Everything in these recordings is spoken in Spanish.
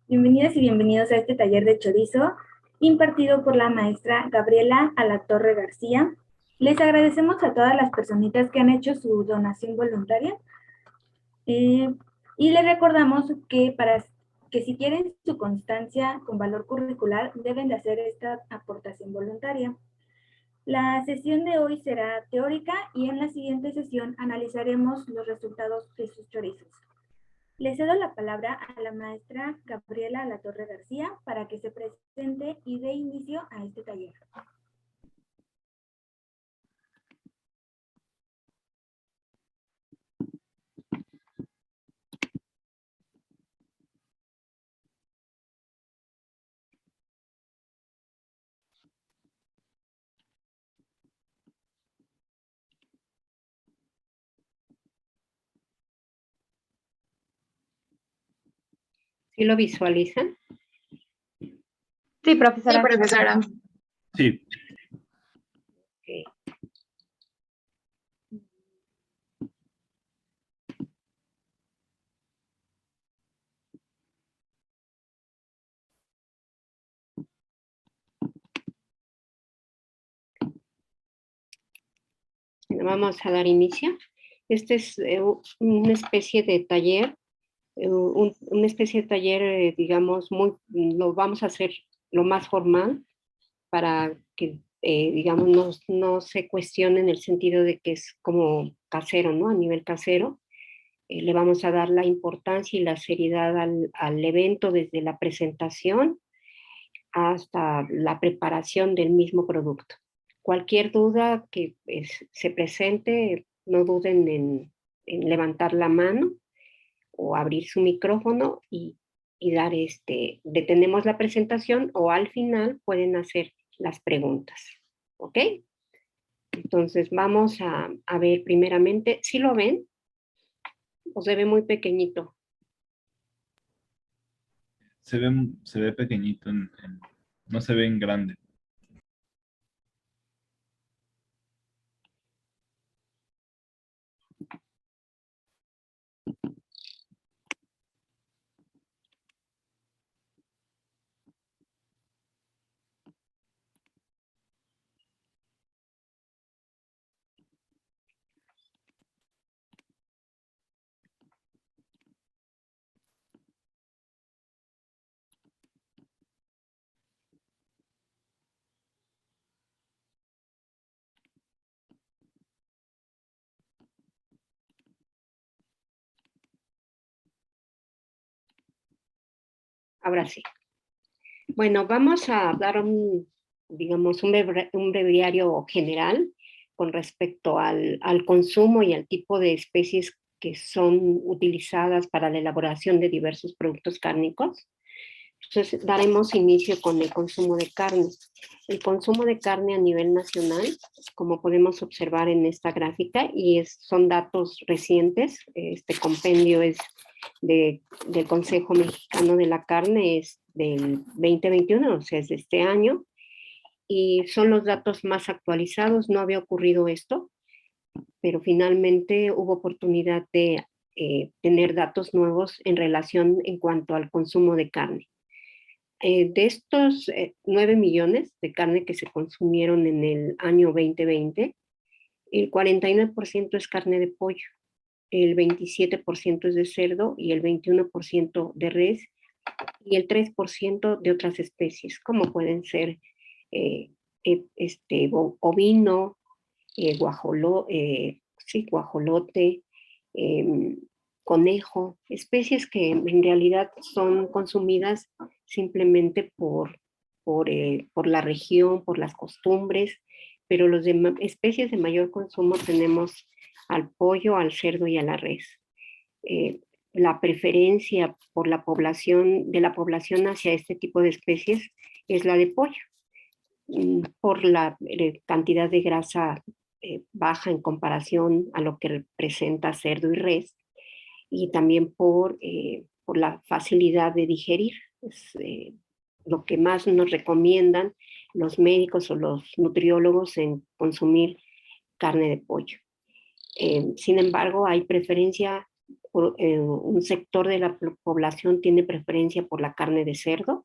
Bienvenidas y bienvenidos a este taller de chorizo impartido por la maestra Gabriela Alatorre García. Les agradecemos a todas las personitas que han hecho su donación voluntaria y les recordamos que si quieren su constancia con valor curricular deben de hacer esta aportación voluntaria. La sesión de hoy será teórica y en la siguiente sesión analizaremos los resultados de sus chorizos. Le cedo la palabra a la maestra Gabriela Alatorre García para que se presente y dé inicio a este taller. ¿Sí lo visualizan? Sí, profesora. Sí, profesora. Sí. Okay. Vamos a dar inicio. Este es una especie de taller, digamos, lo vamos a hacer lo más formal para que, digamos, no se cuestione en el sentido de que es como casero, ¿no? A nivel casero. Le vamos a dar la importancia y la seriedad al evento desde la presentación hasta la preparación del mismo producto. Cualquier duda que se presente, no duden en levantar la mano o abrir su micrófono y dar detenemos la presentación o al final pueden hacer las preguntas. ¿Ok? Entonces vamos a ver primeramente, ¿sí lo ven? ¿O se ve muy pequeñito? Se ve pequeñito, no se ve en grande. Ahora sí. Bueno, vamos a dar digamos, un breviario general con respecto al consumo y al tipo de especies que son utilizadas para la elaboración de diversos productos cárnicos. Entonces, daremos inicio con el consumo de carne. El consumo de carne a nivel nacional, como podemos observar en esta gráfica, y son datos recientes, este compendio es del Consejo Mexicano de la Carne, es del 2021, o sea, es de este año, y son los datos más actualizados. No había ocurrido esto, pero finalmente hubo oportunidad de tener datos nuevos en relación en cuanto al consumo de carne. De estos 9 millones de carne que se consumieron en el año 2020, el 49% es carne de pollo, el 27% es de cerdo y el 21% de res y el 3% de otras especies, como pueden ser ovino, guajolote, conejo, especies que en realidad son consumidas simplemente por la región, por las costumbres, pero los especies de mayor consumo tenemos al pollo, al cerdo y a la res. La preferencia por la población hacia este tipo de especies es la de pollo, por la cantidad de grasa baja en comparación a lo que representa cerdo y res, y también por la facilidad de digerir. Es lo que más nos recomiendan los médicos o los nutriólogos en consumir carne de pollo. Sin embargo, hay preferencia un sector de la población tiene preferencia por la carne de cerdo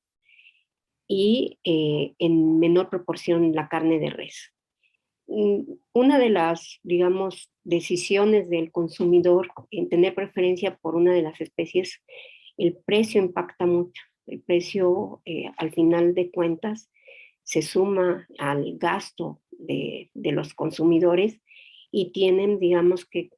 y en menor proporción la carne de res. Una de las, digamos, decisiones del consumidor en tener preferencia por una de las especies, el precio impacta mucho. El precio, al final de cuentas, se suma al gasto de los consumidores y tienen, digamos, que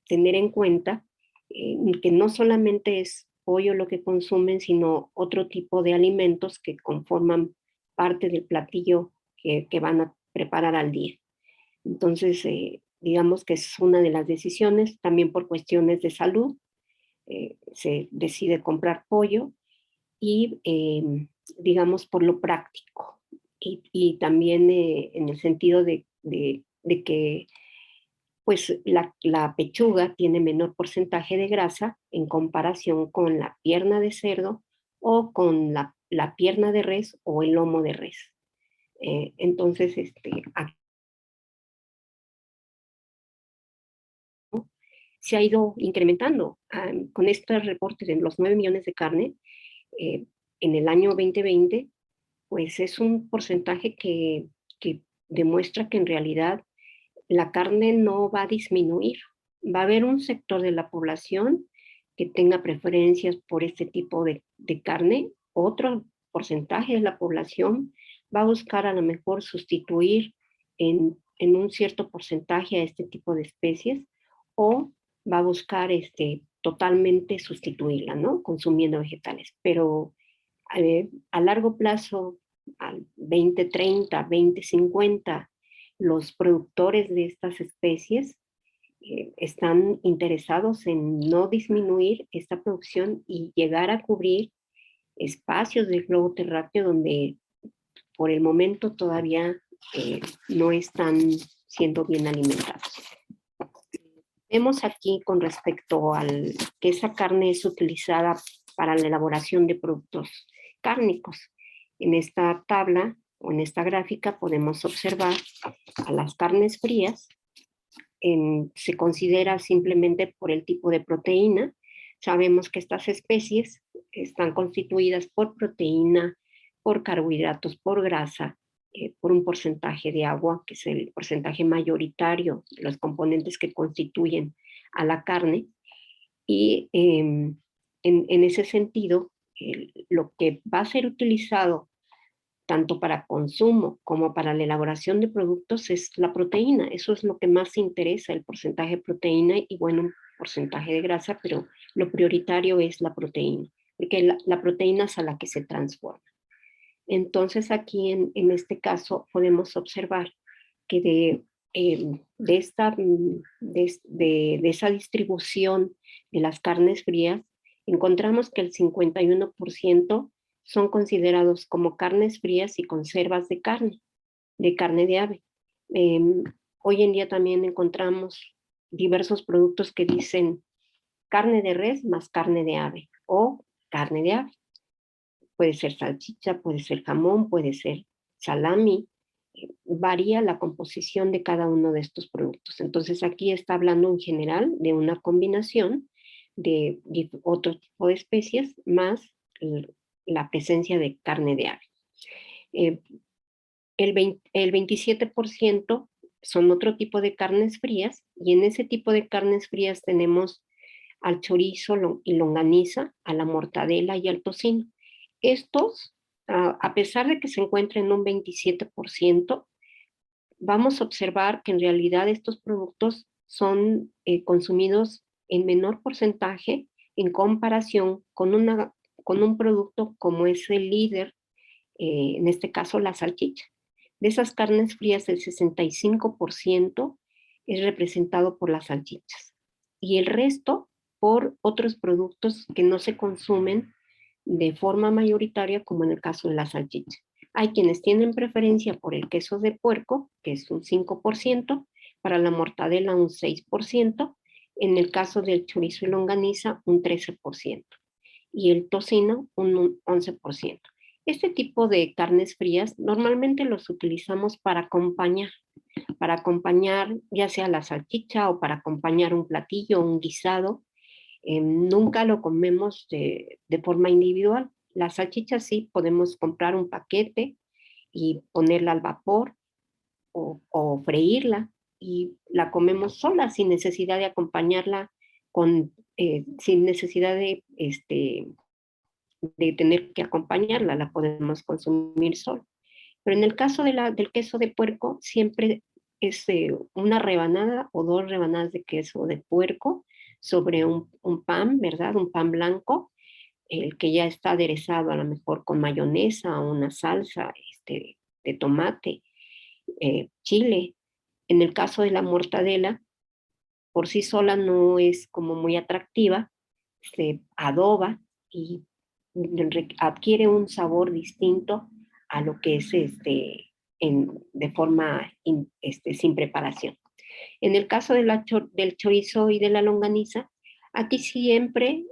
tener en cuenta que no solamente es pollo lo que consumen, sino otro tipo de alimentos que conforman parte del platillo que van a preparar al día. Entonces, digamos que es una de las decisiones, también por cuestiones de salud, se decide comprar pollo y, digamos, por lo práctico. Y también en el sentido de que pues la pechuga tiene menor porcentaje de grasa en comparación con la pierna de cerdo o con la pierna de res o el lomo de res. Entonces, aquí se ha ido incrementando con este reporte de los 9 millones de carne en el año 2020, pues es un porcentaje que demuestra que en realidad la carne no va a disminuir. Va a haber un sector de la población que tenga preferencias por este tipo de carne. Otro porcentaje de la población va a buscar a lo mejor sustituir en un cierto porcentaje a este tipo de especies o va a buscar totalmente sustituirla, ¿no? Consumiendo vegetales. Pero a largo plazo, al 2030, 2050, los productores de estas especies están interesados en no disminuir esta producción y llegar a cubrir espacios del globo terráqueo donde por el momento todavía no están siendo bien alimentados. Vemos aquí con respecto al que esa carne es utilizada para la elaboración de productos cárnicos. En esta tabla o en esta gráfica podemos observar a las carnes frías. Se considera simplemente por el tipo de proteína. Sabemos que estas especies están constituidas por proteína, por carbohidratos, por grasa, por un porcentaje de agua, que es el porcentaje mayoritario de los componentes que constituyen a la carne. Y en ese sentido, lo que va a ser utilizado tanto para consumo como para la elaboración de productos es la proteína. Eso es lo que más interesa, el porcentaje de proteína y bueno, un porcentaje de grasa, pero lo prioritario es la proteína, porque la proteína es a la que se transforma. Entonces aquí en este caso podemos observar que de esa distribución de las carnes frías, encontramos que el 51% son considerados como carnes frías y conservas de carne de ave. Hoy en día también encontramos diversos productos que dicen carne de res más carne de ave o carne de ave. Puede ser salchicha, puede ser jamón, puede ser salami. Varía la composición de cada uno de estos productos. Entonces aquí está hablando en general de una combinación de otro tipo de especies más la presencia de carne de ave. El 27% son otro tipo de carnes frías y en ese tipo de carnes frías tenemos al chorizo y longaniza, a la mortadela y al tocino. Estos, a pesar de que se encuentran en un 27%, vamos a observar que en realidad estos productos son consumidos en menor porcentaje en comparación con un producto como es el líder, en este caso la salchicha. De esas carnes frías, el 65% es representado por las salchichas y el resto por otros productos que no se consumen de forma mayoritaria, como en el caso de la salchicha. Hay quienes tienen preferencia por el queso de puerco, que es un 5%, para la mortadela un 6%, en el caso del chorizo y longaniza un 13%, y el tocino un 11%. Este tipo de carnes frías normalmente los utilizamos para acompañar ya sea la salchicha o para acompañar un platillo, un guisado, Nunca lo comemos de forma individual. Las salchichas sí podemos comprar un paquete y ponerla al vapor o freírla y la comemos sola sin necesidad de acompañarla sin necesidad de tener que acompañarla, la podemos consumir sola. Pero en el caso del queso de puerco, siempre es una rebanada o 2 rebanadas de queso de puerco sobre un pan, ¿verdad? Un pan blanco, el que ya está aderezado a lo mejor con mayonesa o una salsa de tomate, chile. En el caso de la mortadela, por sí sola no es como muy atractiva, se adoba y adquiere un sabor distinto a lo que es de forma sin preparación. En el caso del chorizo y de la longaniza, aquí siempre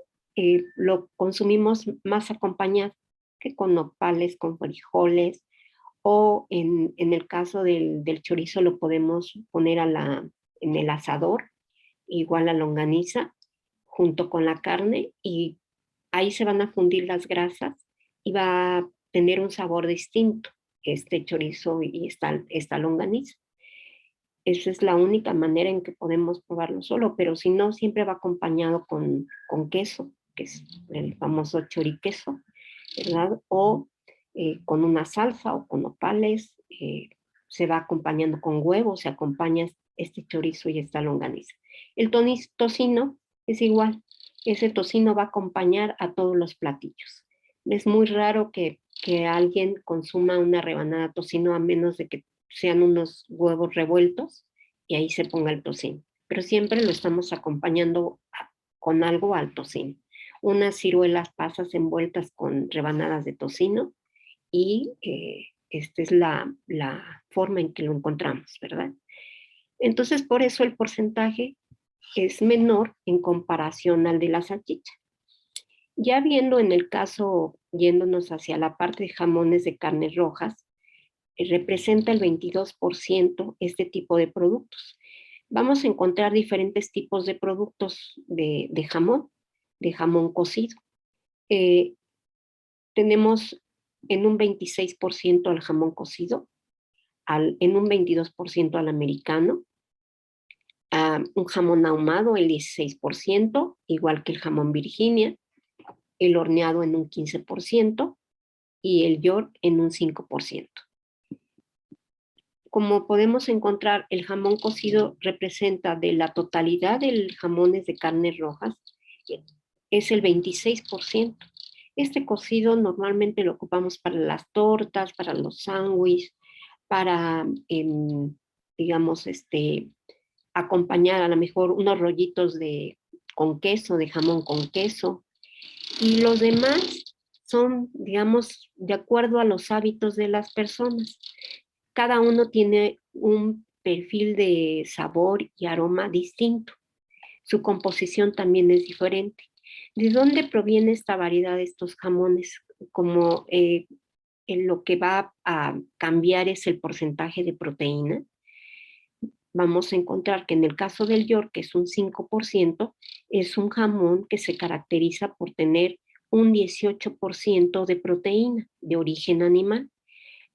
lo consumimos más acompañado que con nopales, con frijoles, o en el caso del chorizo lo podemos poner en el asador, igual la longaniza, junto con la carne, y ahí se van a fundir las grasas y va a tener un sabor distinto este chorizo y esta longaniza. Esa es la única manera en que podemos probarlo solo, pero si no, siempre va acompañado con queso, que es el famoso choriqueso, ¿verdad? O con una salsa o con nopales, se va acompañando con huevos, se acompaña este chorizo y esta longaniza. El tocino es igual, ese tocino va a acompañar a todos los platillos. Es muy raro que alguien consuma una rebanada de tocino a menos de que sean unos huevos revueltos y ahí se ponga el tocino. Pero siempre lo estamos acompañando con algo al tocino. Unas ciruelas pasas envueltas con rebanadas de tocino y esta es la forma en que lo encontramos, ¿verdad? Entonces, por eso el porcentaje es menor en comparación al de la salchicha. Ya viendo en el caso, yéndonos hacia la parte de jamones de carnes rojas, representa el 22% este tipo de productos. Vamos a encontrar diferentes tipos de productos de jamón cocido. Tenemos en un 26% al jamón cocido, en un 22% al americano, un jamón ahumado el 16%, igual que el jamón Virginia, el horneado en un 15% y el York en un 5%. Como podemos encontrar, el jamón cocido representa de la totalidad de jamones de carnes rojas, es el 26%. Este cocido normalmente lo ocupamos para las tortas, para los sándwiches, para, digamos, acompañar a lo mejor unos rollitos con queso, de jamón con queso. Y los demás son, digamos, de acuerdo a los hábitos de las personas. Cada uno tiene un perfil de sabor y aroma distinto. Su composición también es diferente. ¿De dónde proviene esta variedad de estos jamones? Como lo que va a cambiar es el porcentaje de proteína. Vamos a encontrar que en el caso del York, que es un 5%, es un jamón que se caracteriza por tener un 18% de proteína de origen animal.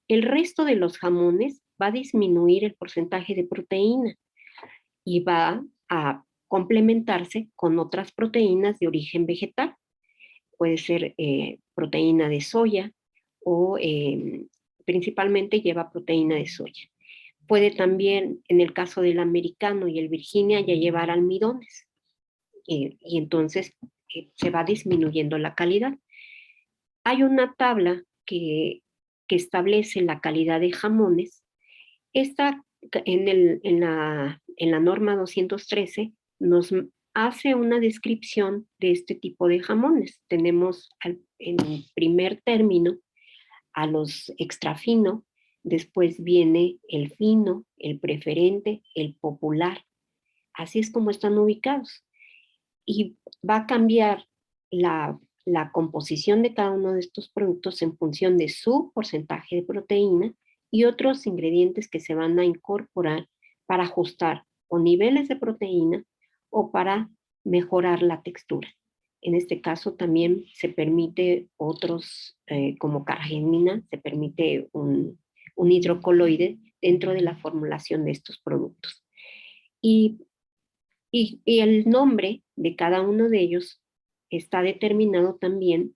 El resto de los jamones va a disminuir el porcentaje de proteína y va a complementarse con otras proteínas de origen vegetal. Puede ser proteína de soya o principalmente lleva proteína de soya. Puede también, en el caso del americano y el Virginia, ya llevar almidones y entonces se va disminuyendo la calidad. Hay una tabla que establece la calidad de jamones. Esta en la norma 213 nos hace una descripción de este tipo de jamones. Tenemos en primer término a los extra fino, después viene el fino, el preferente, el popular. Así es como están ubicados. Y va a cambiar la composición de cada uno de estos productos en función de su porcentaje de proteína y otros ingredientes que se van a incorporar para ajustar o niveles de proteína o para mejorar la textura. En este caso también se permite otros, como cargenina, se permite un hidrocoloide dentro de la formulación de estos productos. Y el nombre de cada uno de ellos está determinado también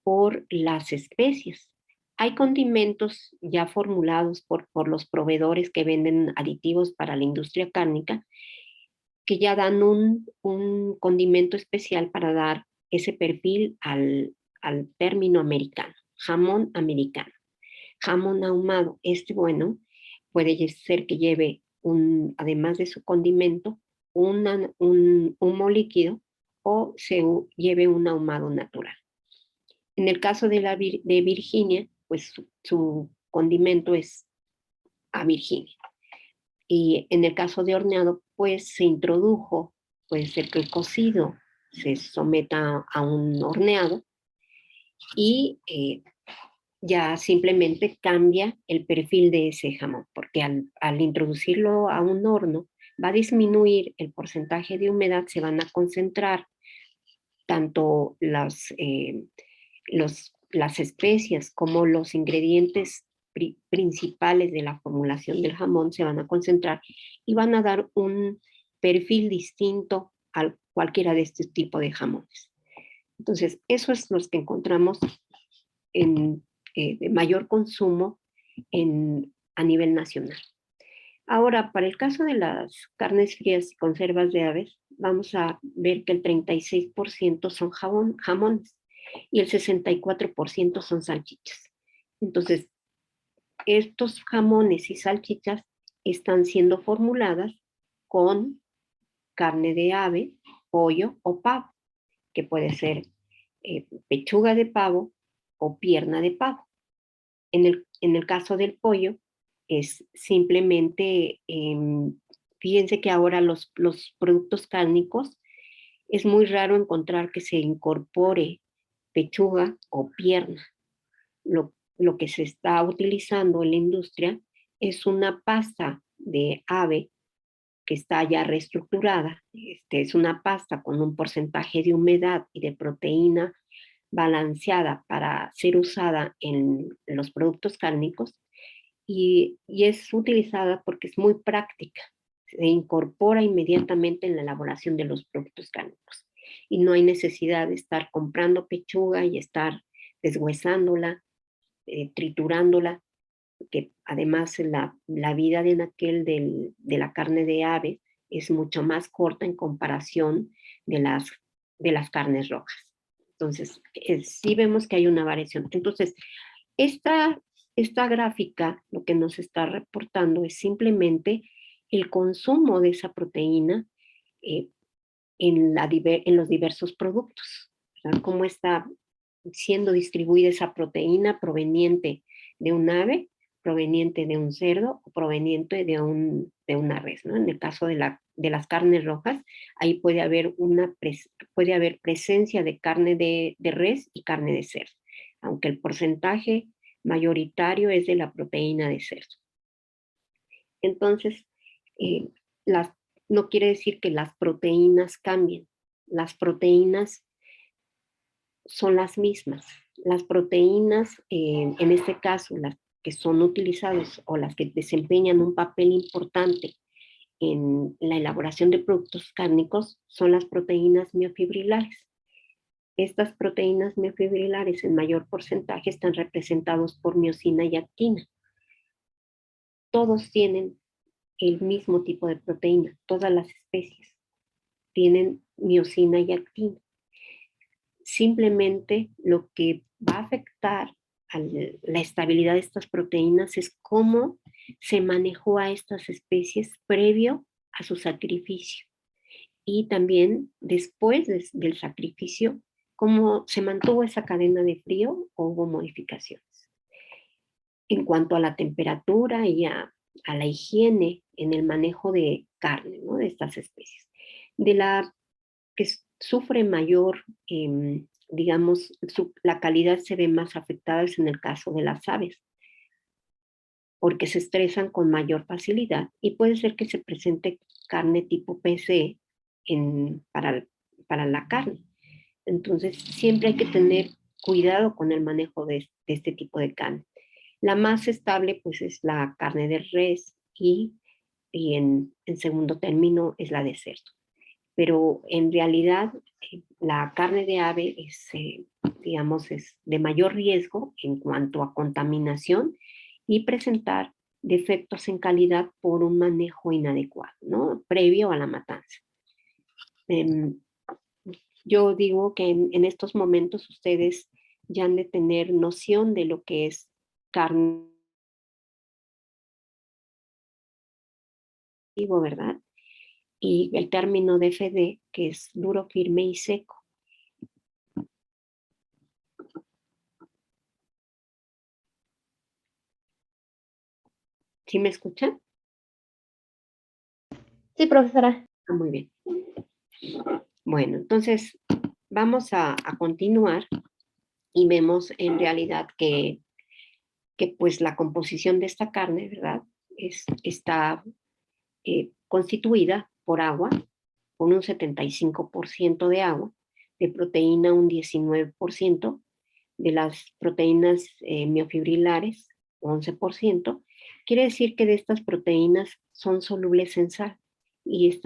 por las especies. Hay condimentos ya formulados por los proveedores que venden aditivos para la industria cárnica, que ya dan un condimento especial para dar ese perfil al término americano, jamón americano. Jamón ahumado, bueno, puede ser que lleve, además de su condimento, un humo líquido o se lleve un ahumado natural. En el caso de Virginia, pues su condimento es a Virginia. Y en el caso de horneado, pues se introdujo, puede ser que el cocido se someta a un horneado y ya simplemente cambia el perfil de ese jamón, porque al introducirlo a un horno va a disminuir el porcentaje de humedad, se van a concentrar tanto las especias como los ingredientes principales de la formulación del jamón se van a concentrar y van a dar un perfil distinto a cualquiera de este tipo de jamones. Entonces, eso es lo que encontramos de mayor consumo a nivel nacional. Ahora, para el caso de las carnes frías y conservas de aves, vamos a ver que el 36% son jamones y el 64% son salchichas. Entonces, estos jamones y salchichas están siendo formuladas con carne de ave, pollo o pavo, que puede ser pechuga de pavo o pierna de pavo. En el caso del pollo, es simplemente, fíjense que ahora los productos cárnicos es muy raro encontrar que se incorpore pechuga o pierna. Lo que se está utilizando en la industria es una pasta de ave que está ya reestructurada. Es una pasta con un porcentaje de humedad y de proteína balanceada para ser usada en los productos cárnicos y es utilizada porque es muy práctica. Se incorpora inmediatamente en la elaboración de los productos cárnicos y no hay necesidad de estar comprando pechuga y estar deshuesándola, triturándola, que además la vida de la carne de ave es mucho más corta en comparación de las carnes rojas. Entonces, sí vemos que hay una variación. Entonces, esta gráfica lo que nos está reportando es simplemente el consumo de esa proteína en los diversos productos. ¿Verdad? Cómo está siendo distribuida esa proteína proveniente de un ave, proveniente de un cerdo o proveniente de una res, ¿no? En el caso de las carnes rojas, ahí puede haber presencia de carne de res y carne de cerdo, aunque el porcentaje mayoritario es de la proteína de cerdo. Entonces, no quiere decir que las proteínas cambien. Las proteínas son las mismas. Las proteínas, en este caso, las que son utilizadas o las que desempeñan un papel importante en la elaboración de productos cárnicos, son las proteínas miofibrilares. Estas proteínas miofibrilares en mayor porcentaje están representados por miosina y actina. Todos tienen el mismo tipo de proteína, todas las especies tienen miosina y actina. Simplemente lo que va a afectar a la estabilidad de estas proteínas es cómo se manejó a estas especies previo a su sacrificio y también después del sacrificio, cómo se mantuvo esa cadena de frío o hubo modificaciones. En cuanto a la temperatura y a la higiene en el manejo de carne, ¿no? De estas especies. De la que sufre mayor, digamos, la calidad se ve más afectada es en el caso de las aves, porque se estresan con mayor facilidad y puede ser que se presente carne tipo PCE para la carne. Entonces, siempre hay que tener cuidado con el manejo de este tipo de carne. La más estable, pues, es la carne de res y en segundo término es la de cerdo. Pero en realidad la carne de ave es, digamos, es de mayor riesgo en cuanto a contaminación y presentar defectos en calidad por un manejo inadecuado, ¿no? Previo a la matanza. Yo digo que en estos momentos ustedes ya han de tener noción de lo que es carne, ¿verdad? Y el término de FD, que es duro, firme y seco. ¿Sí me escuchan? Sí, profesora. Ah, muy bien. Bueno, entonces vamos a continuar y vemos en realidad que pues la composición de esta carne, ¿verdad? Está constituida por agua, con un 75% de agua, de proteína un 19%, de las proteínas miofibrilares 11%. Quiere decir que de estas proteínas son solubles en sal y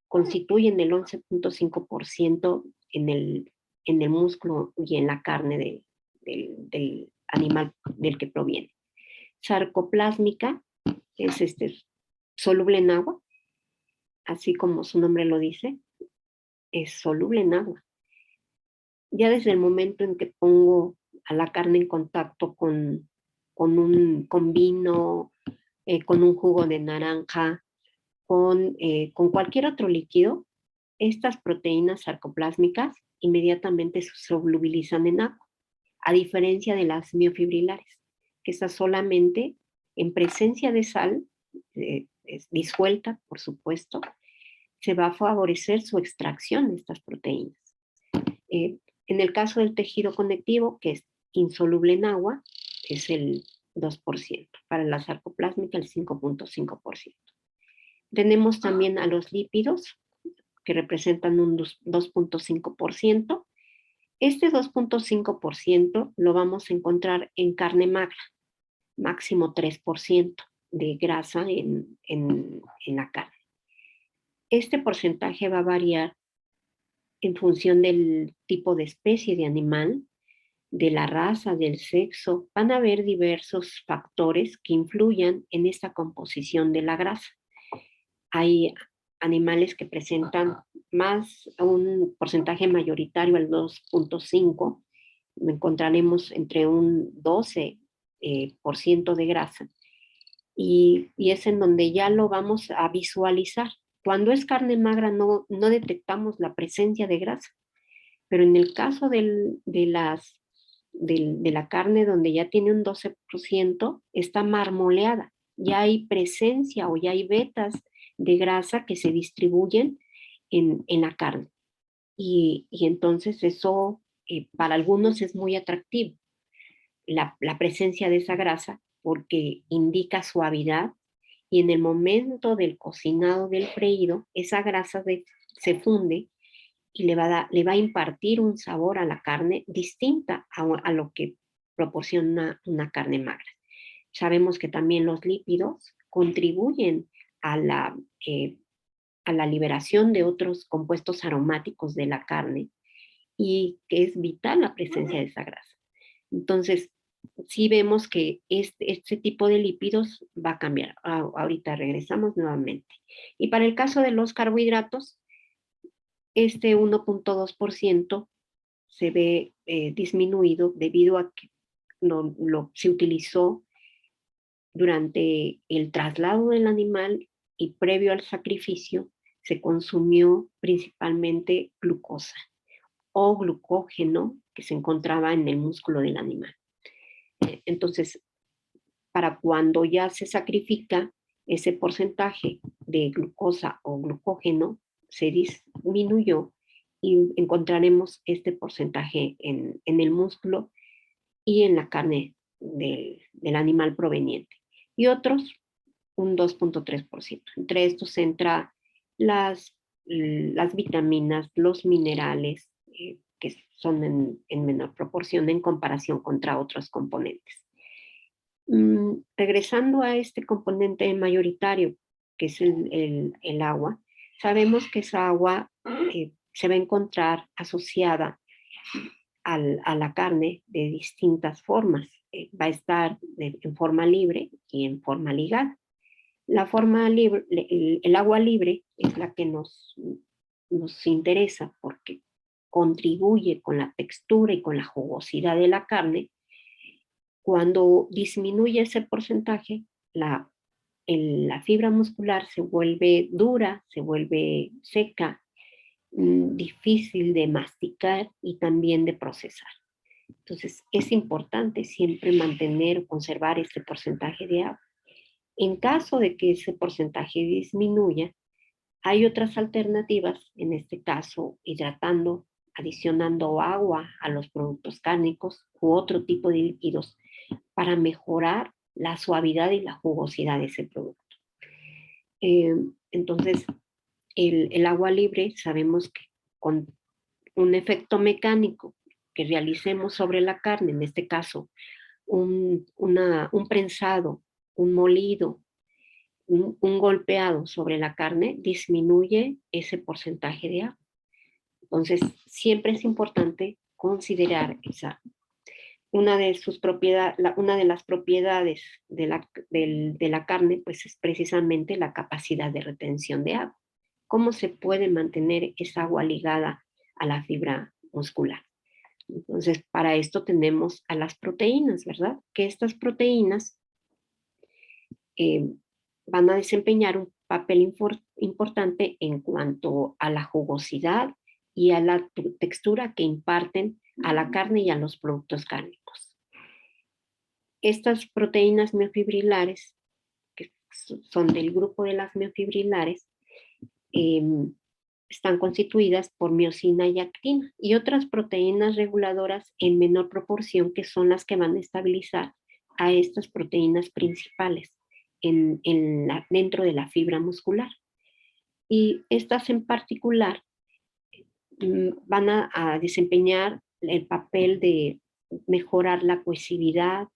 constituyen el 11.5% en el músculo y en la carne del animal del que proviene. Sarcoplásmica es soluble en agua, así como su nombre lo dice, es soluble en agua. Ya desde el momento en que pongo a la carne en contacto con vino, con un jugo de naranja, con cualquier otro líquido, estas proteínas sarcoplásmicas inmediatamente se solubilizan en agua, a diferencia de las miofibrilares, que estas solamente en presencia de sal, disuelta, por supuesto, se va a favorecer su extracción de estas proteínas. En el caso del tejido conectivo, que es insoluble en agua, es el 2%. Para la sarcoplásmica, el 5.5%. Tenemos también a los lípidos, que representan un 2.5%. Este 2.5% lo vamos a encontrar en carne magra, máximo 3% de grasa en la carne. Este porcentaje va a variar en función del tipo de especie de animal, de la raza, del sexo. Van a haber diversos factores que influyan en esta composición de la grasa. Hay animales que presentan más, un porcentaje mayoritario, el 2.5, encontraremos entre un 12% de grasa. Y es en donde ya lo vamos a visualizar. Cuando es carne magra no detectamos la presencia de grasa, pero en el caso de la carne donde ya tiene un 12%, está marmoleada, ya hay presencia o ya hay vetas de grasa que se distribuyen en la carne. Y entonces eso para algunos es muy atractivo, la presencia de esa grasa, porque indica suavidad y en el momento del cocinado, del freído, esa grasa se funde y le va a impartir un sabor a la carne distinta a lo que proporciona una carne magra. Sabemos que también los lípidos contribuyen a la liberación de otros compuestos aromáticos de la carne y que es vital la presencia de esa grasa. Entonces, sí vemos que este tipo de lípidos va a cambiar. Ahorita regresamos nuevamente. Y para el caso de los carbohidratos, este 1.2% se ve disminuido debido a que se utilizó durante el traslado del animal y previo al sacrificio se consumió principalmente glucosa o glucógeno que se encontraba en el músculo del animal. Entonces, para cuando ya se sacrifica, ese porcentaje de glucosa o glucógeno se disminuyó y encontraremos este porcentaje en el músculo y en la carne del animal proveniente. Y otros, un 2.3%. Entre estos entra las las vitaminas, los minerales, que son en menor proporción en comparación contra otros componentes. Regresando a este componente mayoritario, que es el agua, sabemos que esa agua se va a encontrar asociada a la carne de distintas formas. Va a estar en forma libre y en forma ligada. La forma libre, el agua libre es la que nos interesa porque contribuye con la textura y con la jugosidad de la carne. Cuando disminuye ese porcentaje, la fibra muscular se vuelve dura, se vuelve seca, difícil de masticar y también de procesar. Entonces, es importante siempre mantener o conservar este porcentaje de agua. En caso de que ese porcentaje disminuya, hay otras alternativas, en este caso, hidratando, adicionando agua a los productos cárnicos u otro tipo de líquidos para mejorar la suavidad y la jugosidad de ese producto. Entonces, el agua libre sabemos que con un efecto mecánico que realicemos sobre la carne, en este caso un prensado, un molido, un golpeado sobre la carne, disminuye ese porcentaje de agua. Entonces, siempre es importante considerar una de las propiedades de la carne, pues es precisamente la capacidad de retención de agua. ¿Cómo se puede mantener esa agua ligada a la fibra muscular? Entonces, para esto tenemos a las proteínas, ¿verdad? Que estas proteínas van a desempeñar un papel importante en cuanto a la jugosidad y a la textura que imparten a la carne y a los productos cárnicos. Estas proteínas miofibrilares, que son del grupo de las miofibrilares, están constituidas por miosina y actina y otras proteínas reguladoras en menor proporción que son las que van a estabilizar a estas proteínas principales dentro de la fibra muscular. Y estas en particular van a desempeñar el papel de mejorar la cohesividad,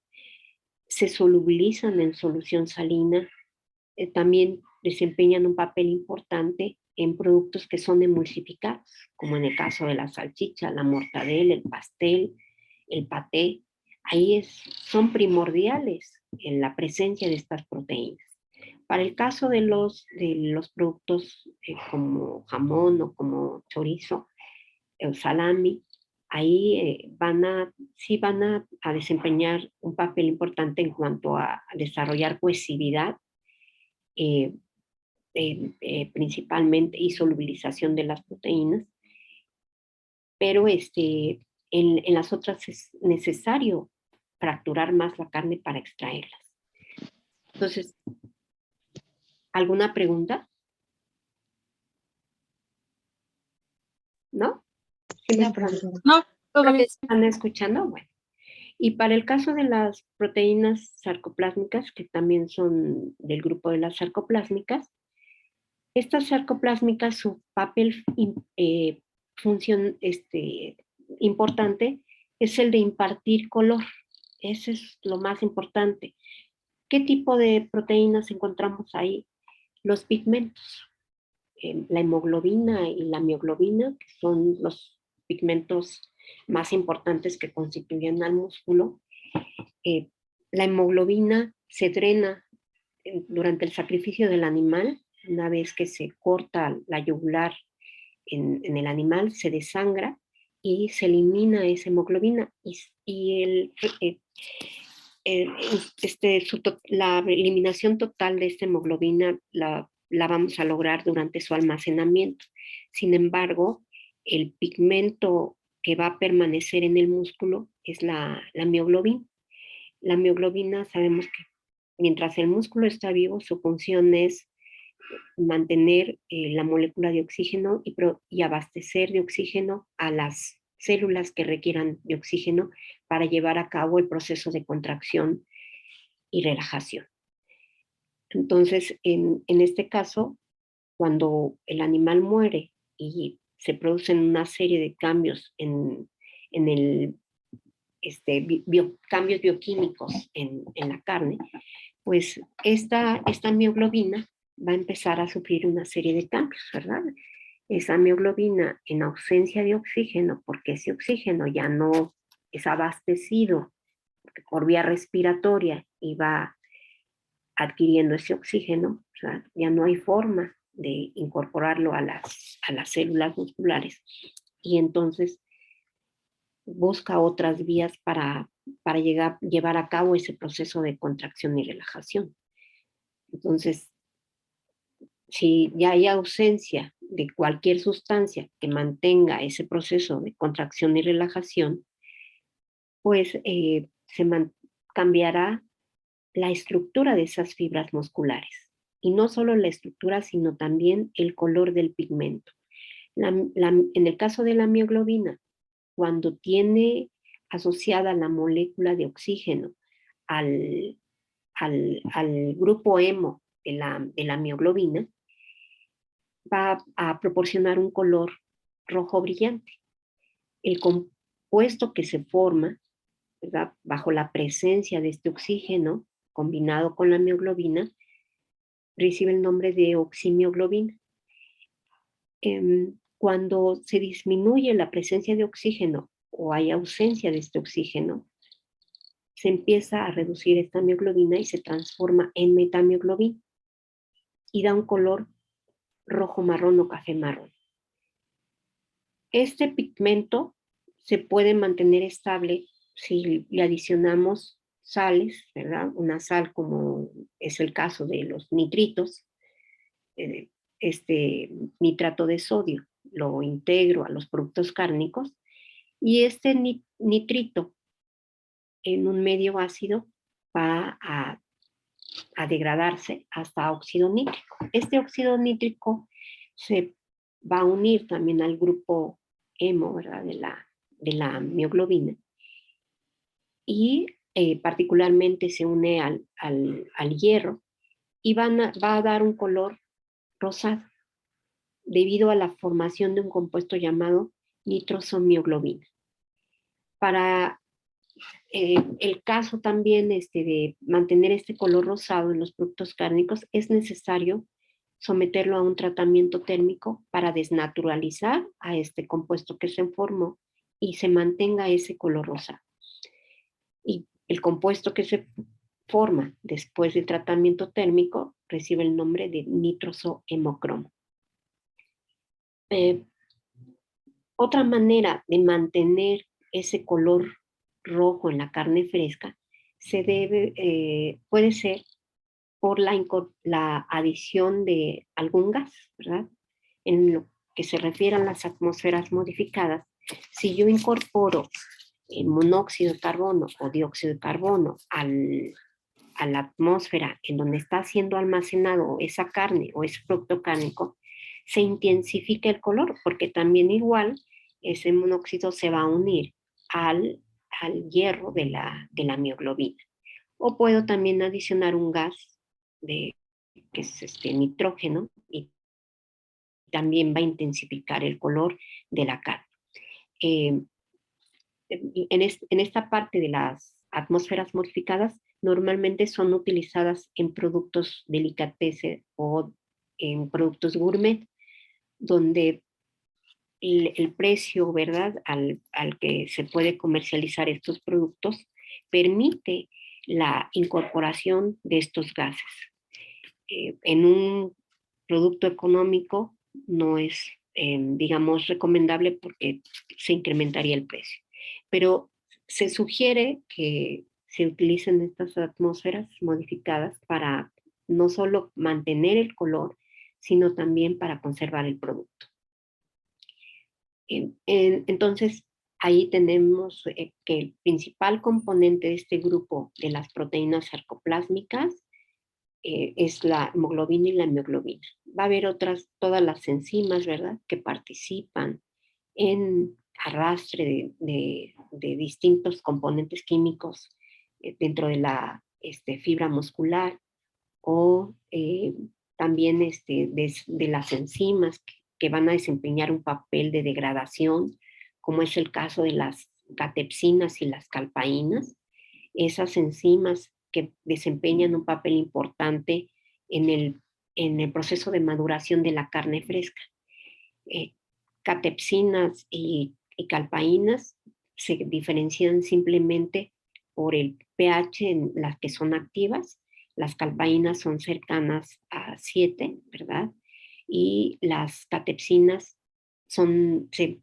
se solubilizan en solución salina, también desempeñan un papel importante en productos que son emulsificados, como en el caso de la salchicha, la mortadela, el pastel, el paté. Ahí son primordiales en la presencia de estas proteínas. Para el caso de los productos como jamón o como chorizo, el salami, ahí sí van a desempeñar un papel importante en cuanto a desarrollar cohesividad, principalmente, y solubilización de las proteínas, pero en las otras es necesario fracturar más la carne para extraerlas. Entonces, ¿alguna pregunta? ¿No? ¿Sí me No, todo bien. están escuchando? Bueno. Y para el caso de las proteínas sarcoplásmicas, que también son del grupo de las sarcoplásmicas, estas sarcoplásmicas, su papel importante es el de impartir color. Ese es lo más importante. ¿Qué tipo de proteínas encontramos ahí? Los pigmentos. La hemoglobina y la mioglobina, que son los pigmentos más importantes que constituyen al músculo. La hemoglobina se drena durante el sacrificio del animal. Una vez que se corta la yugular en el animal, se desangra y se elimina esa hemoglobina. La eliminación total de esta hemoglobina la vamos a lograr durante su almacenamiento. Sin embargo, el pigmento que va a permanecer en el músculo es la mioglobina. La mioglobina, sabemos que mientras el músculo está vivo, su función es mantener la molécula de oxígeno y abastecer de oxígeno a las células que requieran de oxígeno para llevar a cabo el proceso de contracción y relajación. Entonces, en este caso, cuando el animal muere y se producen una serie de cambios en el cambios bioquímicos en la carne, pues esta mioglobina va a empezar a sufrir una serie de cambios, ¿verdad? Esa mioglobina en ausencia de oxígeno, porque ese oxígeno ya no es abastecido por vía respiratoria y va adquiriendo ese oxígeno, o sea, ya no hay forma de incorporarlo a las células musculares y entonces busca otras vías para llevar a cabo ese proceso de contracción y relajación. Entonces, si ya hay ausencia de cualquier sustancia que mantenga ese proceso de contracción y relajación, pues cambiará la estructura de esas fibras musculares. Y no solo la estructura, sino también el color del pigmento. En el caso de la mioglobina, cuando tiene asociada la molécula de oxígeno al grupo hemo de la mioglobina, va a proporcionar un color rojo brillante. El compuesto que se forma, ¿verdad?, bajo la presencia de este oxígeno combinado con la mioglobina, recibe el nombre de oximioglobina. Cuando se disminuye la presencia de oxígeno o hay ausencia de este oxígeno, se empieza a reducir esta mioglobina y se transforma en metamioglobina y da un color rojo marrón o café marrón. Este pigmento se puede mantener estable si le adicionamos sales, ¿verdad? Una sal como es el caso de los nitritos, nitrato de sodio, lo integro a los productos cárnicos y este nitrito en un medio ácido va a degradarse hasta óxido nítrico. Este óxido nítrico se va a unir también al grupo hemo, ¿verdad?, de la mioglobina y particularmente se une al hierro y va a dar un color rosado debido a la formación de un compuesto llamado nitrosomioglobina. Para el caso también de mantener este color rosado en los productos cárnicos, es necesario someterlo a un tratamiento térmico para desnaturalizar a este compuesto que se formó y se mantenga ese color rosado. Y el compuesto que se forma después del tratamiento térmico recibe el nombre de nitrosohemocromo. Otra manera de mantener ese color rojo en la carne fresca puede ser por la adición de algún gas, ¿verdad? En lo que se refiere a las atmósferas modificadas, si yo incorporo monóxido de carbono o dióxido de carbono a la atmósfera en donde está siendo almacenado esa carne o ese producto cárnico, se intensifica el color, porque también igual ese monóxido se va a unir al hierro de la mioglobina. O puedo también adicionar un gas que es nitrógeno y también va a intensificar el color de la carne. En esta parte de las atmósferas modificadas normalmente son utilizadas en productos delicatessen o en productos gourmet, donde el precio, ¿verdad?, al que se puede comercializar estos productos permite la incorporación de estos gases. En un producto económico no es, digamos, recomendable porque se incrementaría el precio. Pero se sugiere que se utilicen estas atmósferas modificadas para no solo mantener el color, sino también para conservar el producto. Entonces, ahí tenemos que el principal componente de este grupo de las proteínas sarcoplásmicas es la hemoglobina y la mioglobina. Va a haber todas las enzimas, ¿verdad?, que participan en arrastre de distintos componentes químicos dentro de la fibra muscular o también de las enzimas que van a desempeñar un papel de degradación, como es el caso de las catepsinas y las calpaínas. Esas enzimas que desempeñan un papel importante en el proceso de maduración de la carne fresca. Catepsinas y calpaínas se diferencian simplemente por el pH en las que son activas. Las calpaínas son cercanas a 7, ¿verdad? Y las catepsinas se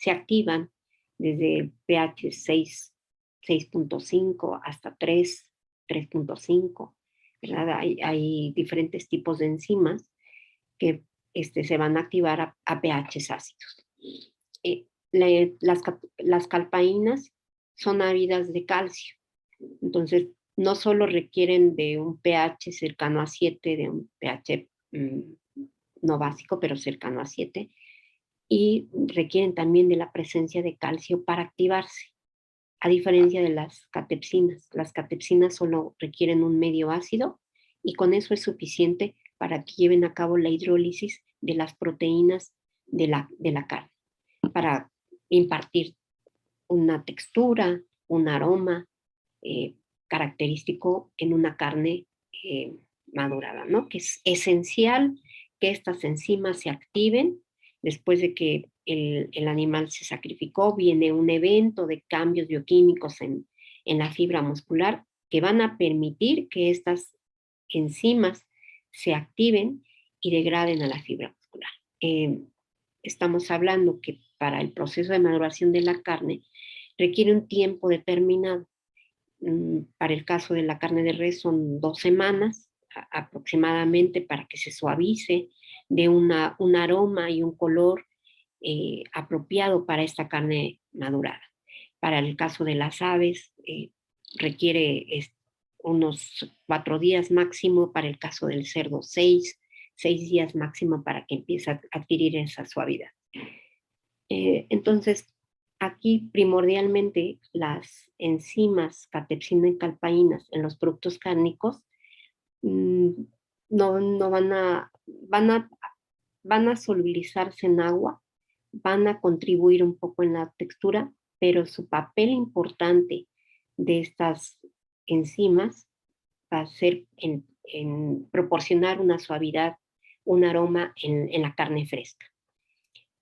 activan desde el pH 6.5 hasta 3.5, ¿verdad? Hay diferentes tipos de enzimas que se van a activar a pHs ácidos. Las calpaínas son ávidas de calcio, entonces no solo requieren de un pH cercano a 7, de un pH no básico, pero cercano a 7, y requieren también de la presencia de calcio para activarse, a diferencia de las catepsinas. Las catepsinas solo requieren un medio ácido y con eso es suficiente para que lleven a cabo la hidrólisis de las proteínas de la carne, para impartir una textura, un aroma característico en una carne madurada, ¿no? Que es esencial que estas enzimas se activen después de que el animal se sacrificó. Viene un evento de cambios bioquímicos en la fibra muscular que van a permitir que estas enzimas se activen y degraden a la fibra muscular. Estamos hablando que para el proceso de maduración de la carne requiere un tiempo determinado. Para el caso de la carne de res son 2 semanas aproximadamente para que se suavice, de un aroma y un color apropiado para esta carne madurada. Para el caso de las aves requiere unos 4 días máximo, para el caso del cerdo 6 días máximo para que empiece a adquirir esa suavidad. Entonces, aquí primordialmente las enzimas catepsina y calpaínas en los productos cárnicos no van a solubilizarse en agua, van a contribuir un poco en la textura, pero su papel importante de estas enzimas va a ser en proporcionar una suavidad, un aroma en la carne fresca.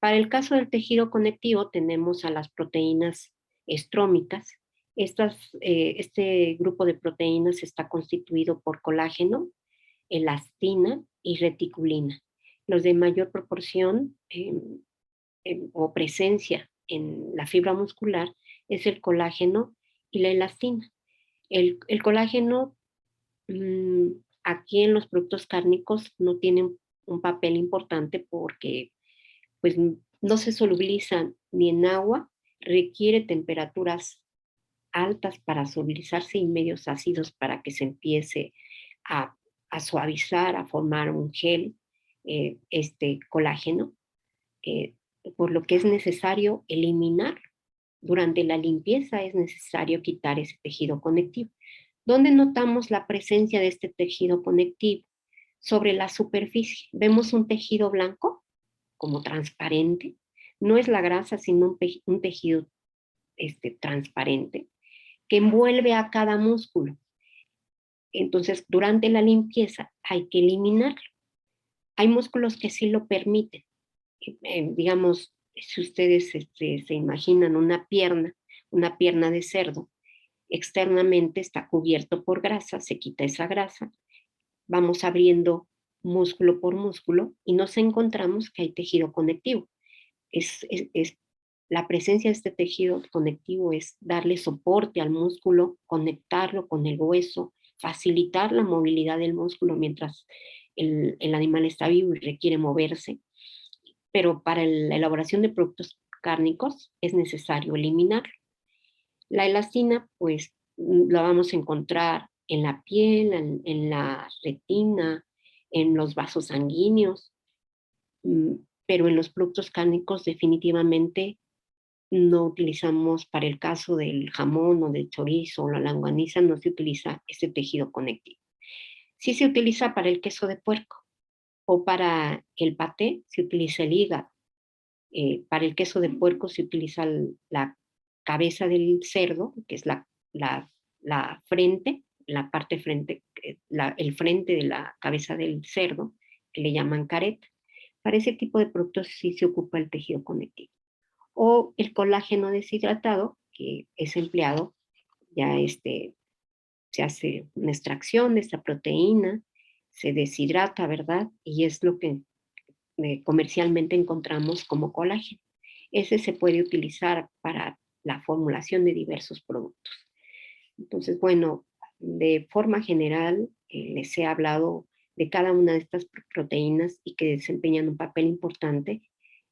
Para el caso del tejido conectivo tenemos a las proteínas estrómicas. Este grupo de proteínas está constituido por colágeno, elastina y reticulina. Los de mayor proporción o presencia en la fibra muscular es el colágeno y la elastina. El colágeno aquí en los productos cárnicos no tiene un papel importante porque pues no se solubilizan ni en agua, requiere temperaturas altas para solubilizarse y medios ácidos para que se empiece a suavizar, a formar un gel, este colágeno, por lo que es necesario eliminar. Durante la limpieza es necesario quitar ese tejido conectivo. ¿Dónde notamos la presencia de este tejido conectivo? Sobre la superficie. Vemos un tejido blanco, como transparente. No es la grasa, sino un tejido transparente que envuelve a cada músculo. Entonces, durante la limpieza hay que eliminarlo. Hay músculos que sí lo permiten. Digamos, si ustedes se imaginan una pierna de cerdo, externamente está cubierto por grasa, se quita esa grasa, vamos abriendo músculo por músculo y nos encontramos que hay tejido conectivo. La presencia de este tejido conectivo es darle soporte al músculo, conectarlo con el hueso, facilitar la movilidad del músculo mientras el animal está vivo y requiere moverse. Pero para la elaboración de productos cárnicos es necesario eliminarlo. La elastina, pues, la vamos a encontrar en la piel, en la retina, en los vasos sanguíneos, pero en los productos cárnicos definitivamente no utilizamos. Para el caso del jamón o del chorizo o la longaniza, no se utiliza ese tejido conectivo. Sí se utiliza para el queso de puerco o para el paté se utiliza el hígado. Para el queso de puerco se utiliza la cabeza del cerdo, que es la frente, la parte frente, el frente de la cabeza del cerdo, que le llaman careta. Para ese tipo de productos sí se ocupa el tejido conectivo. O el colágeno deshidratado, que es empleado, ya se hace una extracción de esta proteína, se deshidrata, ¿verdad? Y es lo que comercialmente encontramos como colágeno. Ese se puede utilizar para la formulación de diversos productos. Entonces, bueno, de forma general, les he hablado de cada una de estas proteínas y que desempeñan un papel importante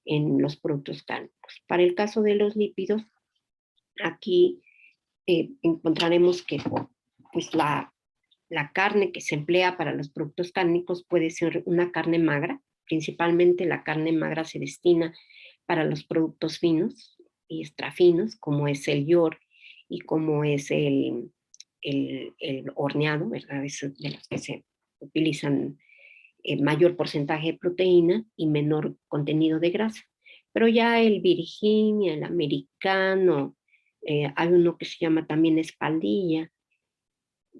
en los productos cárnicos. Para el caso de los lípidos, aquí encontraremos que pues la carne que se emplea para los productos cárnicos puede ser una carne magra. Principalmente la carne magra se destina para los productos finos y extrafinos, como es el york y como es el horneado, ¿verdad? Es de los que se utilizan mayor porcentaje de proteína y menor contenido de grasa. Pero ya el Virginia, el americano, hay uno que se llama también espaldilla,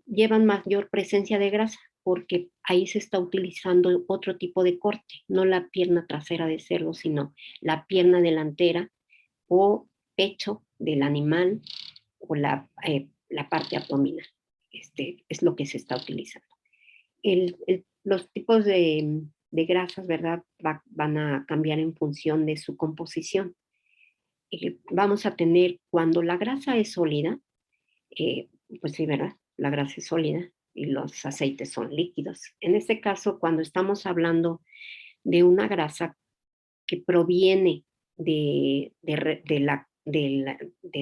llevan mayor presencia de grasa porque ahí se está utilizando otro tipo de corte, no la pierna trasera de cerdo, sino la pierna delantera o pecho del animal o la parte abdominal. Es lo que se está utilizando. Los tipos de grasas, ¿verdad? Van a cambiar en función de su composición. Vamos a tener, cuando la grasa es sólida, pues sí, ¿verdad? La grasa es sólida y los aceites son líquidos. En este caso, cuando estamos hablando de una grasa que proviene del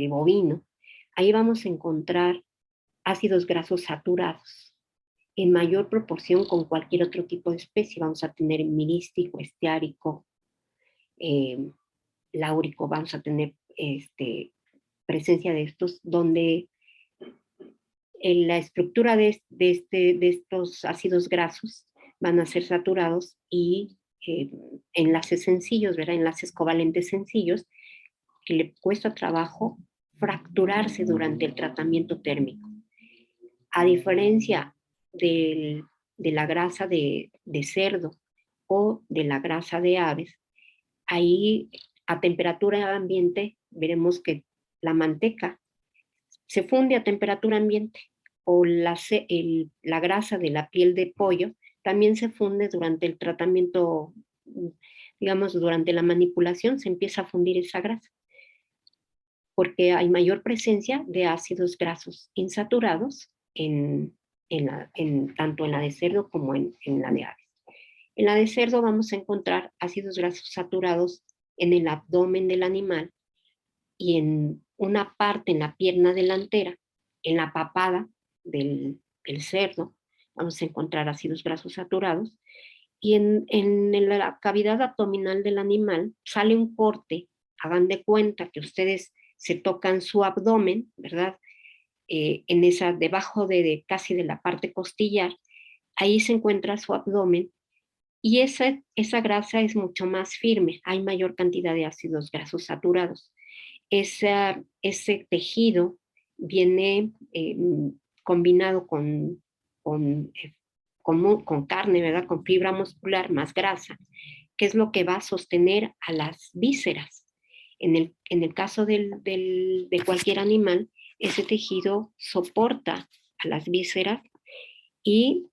bovino, ahí vamos a encontrar ácidos grasos saturados en mayor proporción con cualquier otro tipo de especie. Vamos a tener mirístico, estiárico, láurico, vamos a tener presencia de estos donde la estructura de estos ácidos grasos van a ser saturados y enlaces sencillos, ¿verdad? Enlaces covalentes sencillos que le cuesta trabajo fracturarse durante el tratamiento térmico. A diferencia de la grasa de cerdo o de la grasa de aves, ahí a temperatura ambiente veremos que la manteca se funde a temperatura ambiente o la grasa de la piel de pollo también se funde durante el tratamiento, digamos, durante la manipulación se empieza a fundir esa grasa porque hay mayor presencia de ácidos grasos insaturados tanto en la de cerdo como en la de aves. En la de cerdo vamos a encontrar ácidos grasos saturados en el abdomen del animal y en una parte en la pierna delantera, en la papada del cerdo, vamos a encontrar ácidos grasos saturados, y en la cavidad abdominal del animal sale un corte, hagan de cuenta que ustedes se tocan su abdomen, ¿verdad? Debajo casi de la parte costillar, ahí se encuentra su abdomen, y esa grasa es mucho más firme, hay mayor cantidad de ácidos grasos saturados. Ese tejido viene combinado con carne, ¿verdad? Con fibra muscular más grasa, que es lo que va a sostener a las vísceras. En el caso de cualquier animal, ese tejido soporta a las vísceras y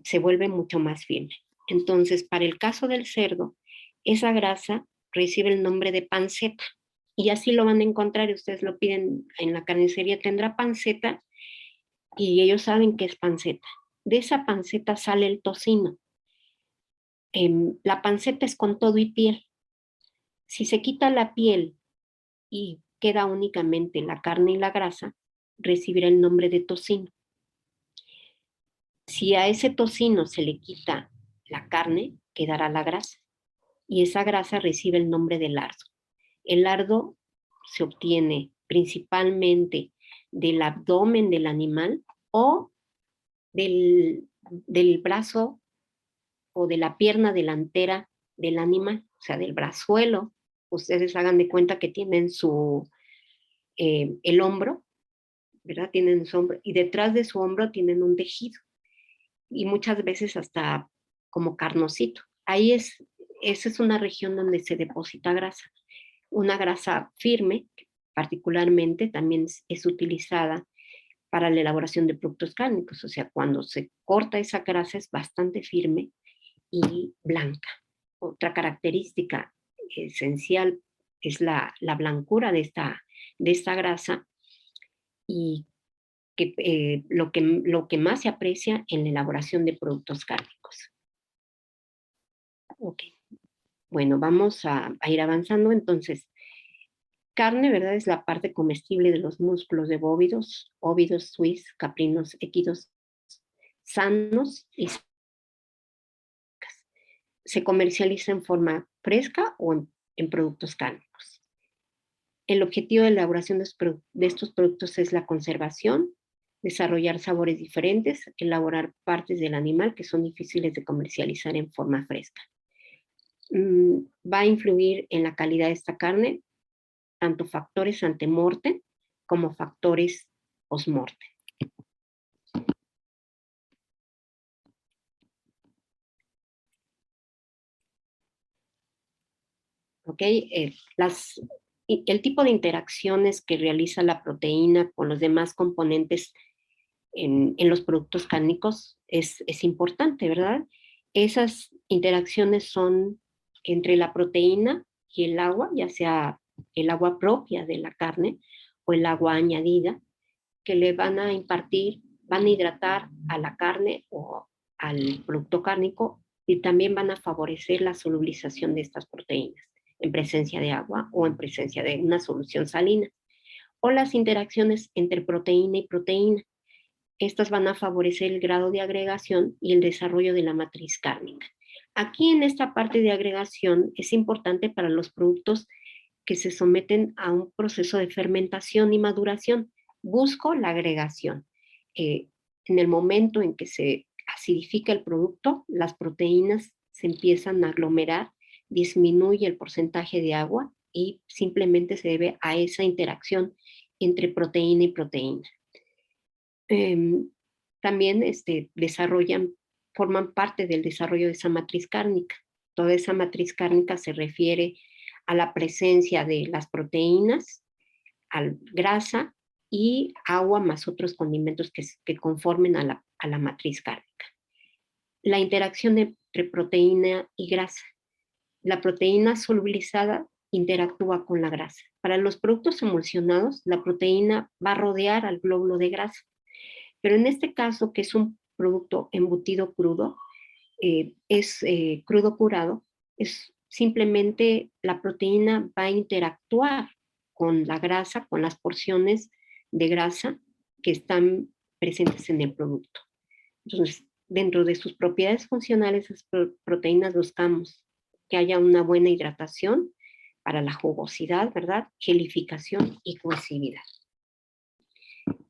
se vuelve mucho más firme. Entonces, para el caso del cerdo, esa grasa recibe el nombre de panceta. Y así lo van a encontrar, ustedes lo piden en la carnicería, tendrá panceta, y ellos saben que es panceta. De esa panceta sale el tocino. La panceta es con todo y piel. Si se quita la piel y queda únicamente la carne y la grasa, recibirá el nombre de tocino. Si a ese tocino se le quita la carne, quedará la grasa. Y esa grasa recibe el nombre de lardo. El lardo se obtiene principalmente del abdomen del animal o de del brazo o de la pierna delantera del animal, o sea, del brazuelo. Ustedes hagan de cuenta que tienen el hombro, ¿verdad? Tienen su hombro, y detrás de su hombro tienen un tejido, y muchas veces hasta como carnosito. Esa es una región donde se deposita grasa. Una grasa firme, particularmente, también es utilizada para la elaboración de productos cárnicos. O sea, cuando se corta esa grasa es bastante firme y blanca. Otra característica esencial es la blancura de esta grasa, y lo que más se aprecia en la elaboración de productos cárnicos. Ok, bueno, vamos a ir avanzando. Entonces, carne, ¿verdad? Es la parte comestible de los músculos de bóvidos, óvidos, suís, caprinos, equidos, sanos y secas. Se comercializa en forma fresca o en productos cárnicos. El objetivo de la elaboración de estos productos es la conservación, desarrollar sabores diferentes, elaborar partes del animal que son difíciles de comercializar en forma fresca. Va a influir en la calidad de esta carne tanto factores ante-mortem como factores post-mortem. ¿Ok? El tipo de interacciones que realiza la proteína con los demás componentes en los productos cárnicos es importante, ¿verdad? Esas interacciones son entre la proteína y el agua, ya sea el agua propia de la carne o el agua añadida, que le van a hidratar a la carne o al producto cárnico, y también van a favorecer la solubilización de estas proteínas en presencia de agua o en presencia de una solución salina. O las interacciones entre proteína y proteína. Estas van a favorecer el grado de agregación y el desarrollo de la matriz cárnica. Aquí en esta parte de agregación es importante para los productos que se someten a un proceso de fermentación y maduración. Busco la agregación. En el momento en que se acidifica el producto, las proteínas se empiezan a aglomerar, disminuye el porcentaje de agua y simplemente se debe a esa interacción entre proteína y proteína. También forman parte del desarrollo de esa matriz cárnica. Toda esa matriz cárnica se refiere a la presencia de las proteínas, grasa y agua más otros condimentos que conformen a la matriz cárnica. La interacción entre proteína y grasa. La proteína solubilizada interactúa con la grasa. Para los productos emulsionados, la proteína va a rodear al glóbulo de grasa. Pero en este caso, que es un producto embutido crudo, crudo curado, es simplemente la proteína va a interactuar con la grasa, con las porciones de grasa que están presentes en el producto. Entonces, dentro de sus propiedades funcionales, las proteínas buscamos que haya una buena hidratación para la jugosidad, ¿verdad? Gelificación y cohesividad.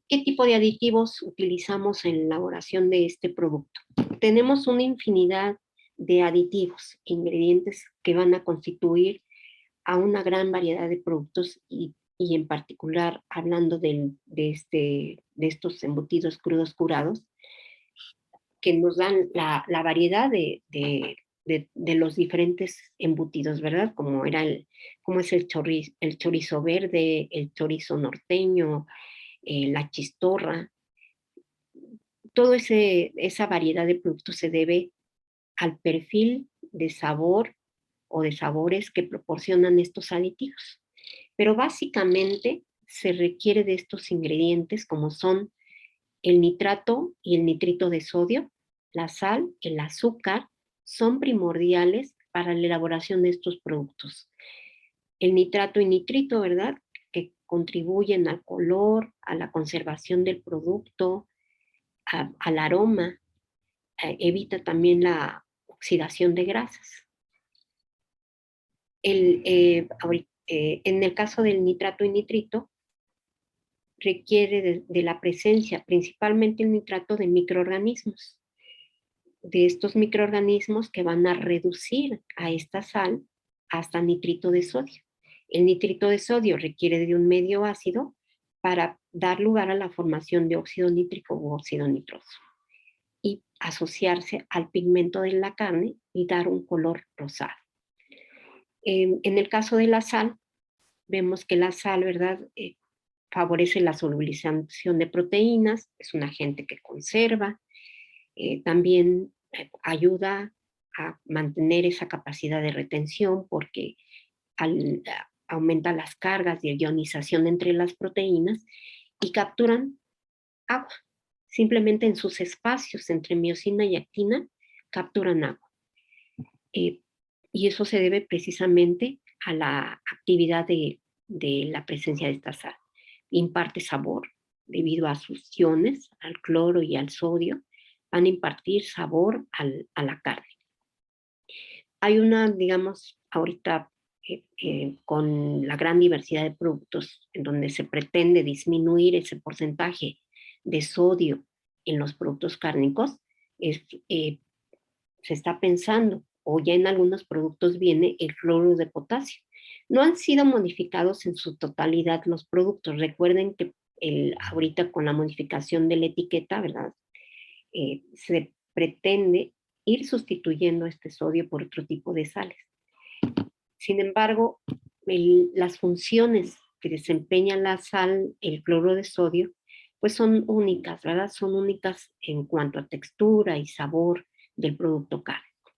¿Qué tipo de aditivos utilizamos en la elaboración de este producto? Tenemos una infinidad de aditivos, ingredientes que van a constituir a una gran variedad de productos, y en particular hablando de estos embutidos crudos curados, que nos dan la variedad de los diferentes embutidos, ¿verdad? Como es el chorizo verde, el chorizo norteño, la chistorra. Toda esa variedad de productos se debe al perfil de sabor o de sabores que proporcionan estos aditivos. Pero básicamente se requiere de estos ingredientes, como son el nitrato y el nitrito de sodio, la sal, el azúcar, son primordiales para la elaboración de estos productos. El nitrato y nitrito, ¿verdad?, que contribuyen al color, a la conservación del producto, al aroma, evita también la oxidación de grasas. En el caso del nitrato y nitrito, requiere de la presencia, principalmente el nitrato, de microorganismos. de estos microorganismos que van a reducir a esta sal hasta nitrito de sodio. El nitrito de sodio requiere de un medio ácido para dar lugar a la formación de óxido nítrico u óxido nitroso y asociarse al pigmento de la carne y dar un color rosado. En el caso de la sal, vemos que la sal, ¿verdad?, favorece la solubilización de proteínas, es un agente que conserva, también ayuda a mantener esa capacidad de retención porque aumenta las cargas de ionización entre las proteínas y capturan agua. Simplemente en sus espacios entre miosina y actina capturan agua. Y eso se debe precisamente a la actividad de la presencia de esta sal. Imparte sabor debido a sus iones, al cloro y al sodio, van a impartir sabor a la carne. Hay una, digamos, ahorita con la gran diversidad de productos en donde se pretende disminuir ese porcentaje de sodio en los productos cárnicos, se está pensando, o ya en algunos productos viene el cloruro de potasio. No han sido modificados en su totalidad los productos. Recuerden que ahorita con la modificación de la etiqueta, ¿verdad?, se pretende ir sustituyendo este sodio por otro tipo de sales. Sin embargo, las funciones que desempeña la sal, el cloruro de sodio, pues son únicas, ¿verdad? Son únicas en cuanto a textura y sabor del producto cárnico.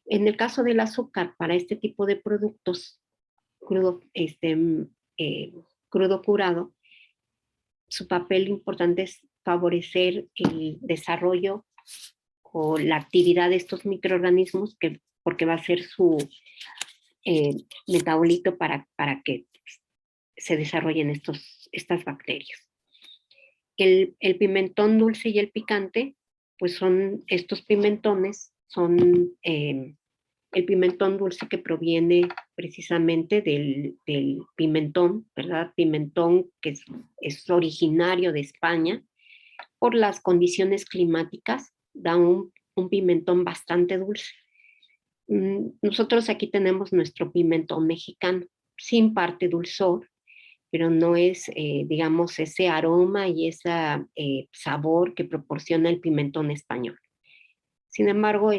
En el caso del azúcar, para este tipo de productos crudo curado, su papel importante es favorecer el desarrollo o la actividad de estos microorganismos, porque va a ser su metabolito para que se desarrollen estas bacterias. El pimentón dulce y el picante, pues son estos pimentones, son el pimentón dulce que proviene precisamente del pimentón, ¿verdad? Pimentón que es originario de España. Por las condiciones climáticas, da un pimentón bastante dulce. Nosotros aquí tenemos nuestro pimentón mexicano, sin parte dulzor, pero no es, digamos, ese aroma y ese sabor que proporciona el pimentón español. Sin embargo,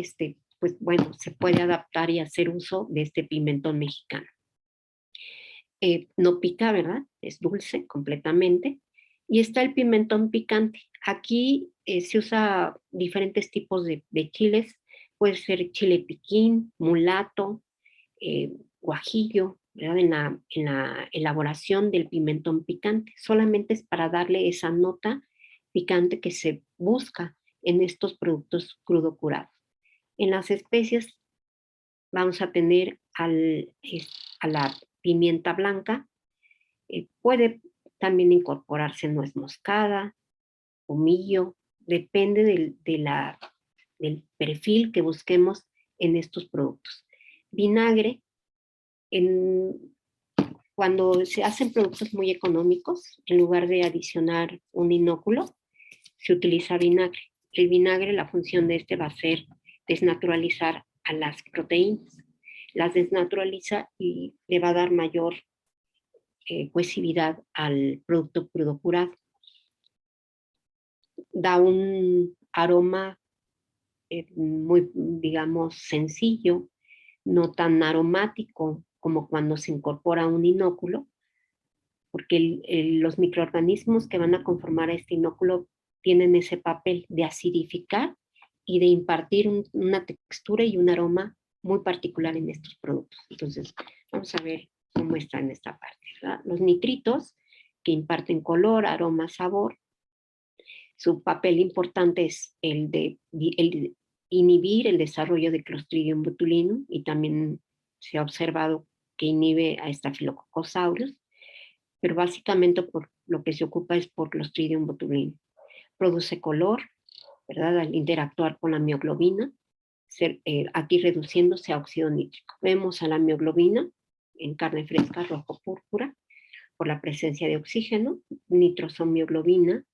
pues bueno, se puede adaptar y hacer uso de este pimentón mexicano. No pica, ¿verdad? Es dulce completamente. Y está el pimentón picante. Aquí se usa diferentes tipos de chiles. Puede ser chile piquín, mulato, guajillo, ¿verdad? En la elaboración del pimentón picante. Solamente es para darle esa nota picante que se busca en estos productos crudo curados. En las especias vamos a tener a la pimienta blanca. Puede también incorporarse nuez moscada, tomillo, depende del perfil que busquemos en estos productos. Vinagre, cuando se hacen productos muy económicos, en lugar de adicionar un inóculo, se utiliza vinagre. El vinagre, la función de va a ser desnaturalizar a las proteínas. Las desnaturaliza y le va a dar mayor cohesividad al producto crudo curado. Da un aroma muy, digamos, sencillo, no tan aromático como cuando se incorpora un inóculo, porque los microorganismos que van a conformar este inóculo tienen ese papel de acidificar y de impartir una textura y un aroma muy particular en estos productos. Entonces, vamos a ver cómo está en esta parte, ¿verdad? Los nitritos, que imparten color, aroma, sabor. Su papel importante es el de inhibir el desarrollo de Clostridium botulinum, y también se ha observado que inhibe a Staphylococcus aureus, pero básicamente por lo que se ocupa es por Clostridium botulinum. Produce color, ¿verdad?, al interactuar con la mioglobina, aquí reduciéndose a óxido nítrico. Vemos a la mioglobina en carne fresca rojo púrpura por la presencia de oxígeno, nitrosomioglobina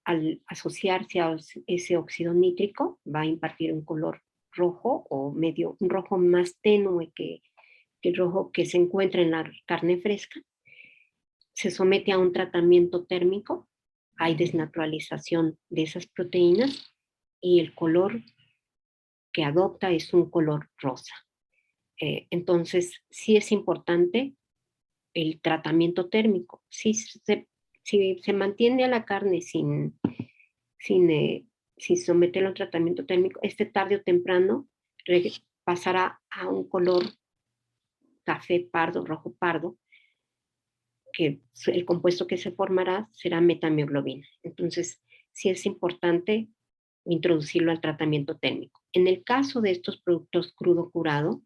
al asociarse a ese óxido nítrico, va a impartir un color rojo o un rojo más tenue que el rojo que se encuentra en la carne fresca. Se somete a un tratamiento térmico, hay desnaturalización de esas proteínas y el color que adopta es un color rosa. Entonces, sí es importante el tratamiento térmico. Si se mantiene a la carne sin someterlo a un tratamiento térmico, tarde o temprano pasará a un color café pardo, rojo pardo, que el compuesto que se formará será metamioglobina. Entonces, sí es importante introducirlo al tratamiento térmico. En el caso de estos productos crudo curado,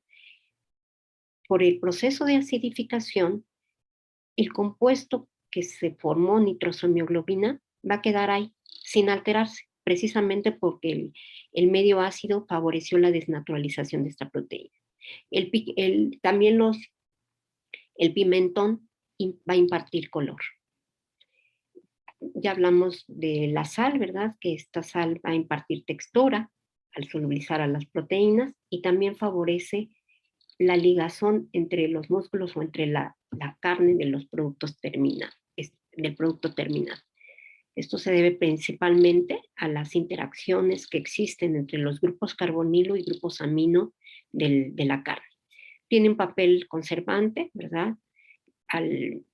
por el proceso de acidificación, el compuesto que se formó, nitrosamioglobina, va a quedar ahí sin alterarse, precisamente porque el medio ácido favoreció la desnaturalización de esta proteína. También el pimentón va a impartir color. Ya hablamos de la sal, ¿verdad? Que esta sal va a impartir textura al solubilizar a las proteínas y también favorece la ligazón entre los músculos o entre la carne de los productos del producto terminado. Esto se debe principalmente a las interacciones que existen entre los grupos carbonilo y grupos amino de la carne. Tiene un papel conservante, ¿verdad? En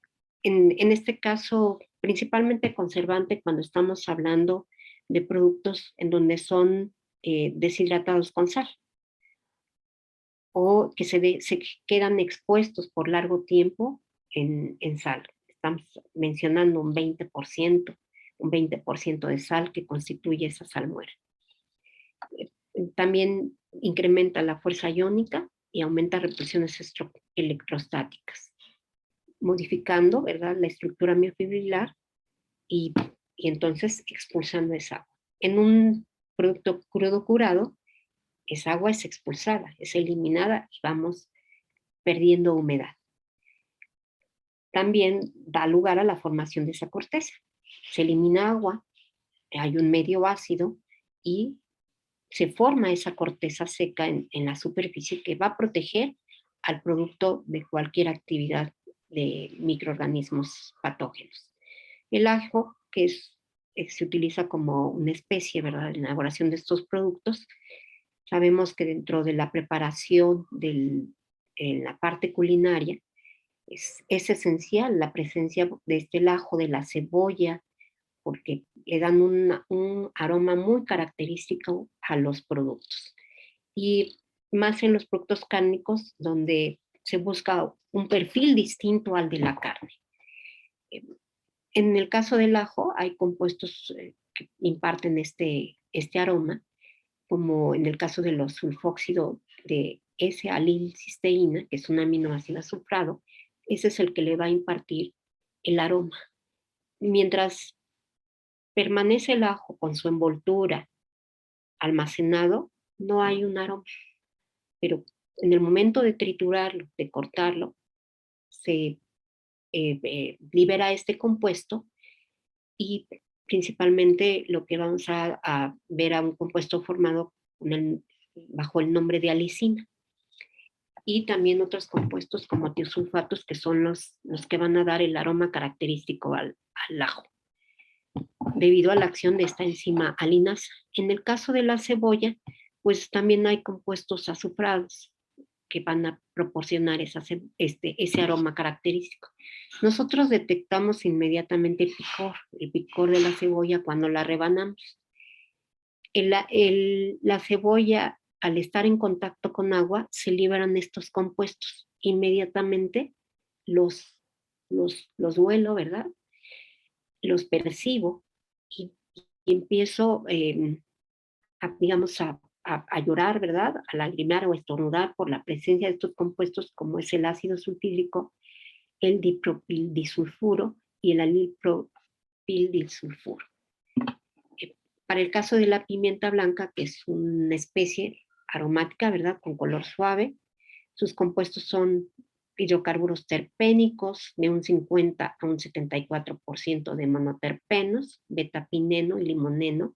este caso, principalmente conservante cuando estamos hablando de productos en donde son deshidratados con sal o que se quedan expuestos por largo tiempo en sal. Estamos mencionando un 20% de sal que constituye esa salmuera. También incrementa la fuerza iónica y aumenta repulsiones electrostáticas, modificando, ¿verdad?, la estructura miofibrilar y entonces expulsando esa agua. En un producto crudo curado, esa agua es expulsada, es eliminada y vamos perdiendo humedad. También da lugar a la formación de esa corteza. Se elimina agua, hay un medio ácido y se forma esa corteza seca en la superficie que va a proteger al producto de cualquier actividad de microorganismos patógenos. El ajo, que se utiliza como una especie, ¿verdad?, en la elaboración de estos productos, sabemos que dentro de la preparación en la parte culinaria es esencial la presencia de el ajo, de la cebolla, porque le dan un aroma muy característico a los productos. Y más en los productos cárnicos, donde se busca un perfil distinto al de la carne. En el caso del ajo, hay compuestos que imparten este aroma, como en el caso de los sulfóxido de S-alilcisteína, que es un aminoácido azufrado. Ese es el que le va a impartir el aroma. Mientras permanece el ajo con su envoltura almacenado, no hay un aroma. Pero en el momento de triturarlo, de cortarlo, se libera este compuesto y principalmente lo que vamos a ver a un compuesto formado bajo el nombre de alicina. Y también otros compuestos como tiosulfatos, que son los que van a dar el aroma característico al ajo, debido a la acción de esta enzima alinasa. En el caso de la cebolla, pues también hay compuestos azufrados que van a proporcionar ese aroma característico. Nosotros detectamos inmediatamente el picor de la cebolla cuando la rebanamos. La cebolla, al estar en contacto con agua, se liberan estos compuestos. Inmediatamente los huelo, ¿verdad? Los percibo y empiezo, digamos, a llorar, ¿verdad? A lagrimear o estornudar por la presencia de estos compuestos, como es el ácido sulfídrico, el dipropildisulfuro y el alilpropildisulfuro. Para el caso de la pimienta blanca, que es una especie aromática, ¿verdad?, con color suave, sus compuestos son hidrocarburos terpénicos de un 50 a un 74% de monoterpenos, betapineno y limoneno,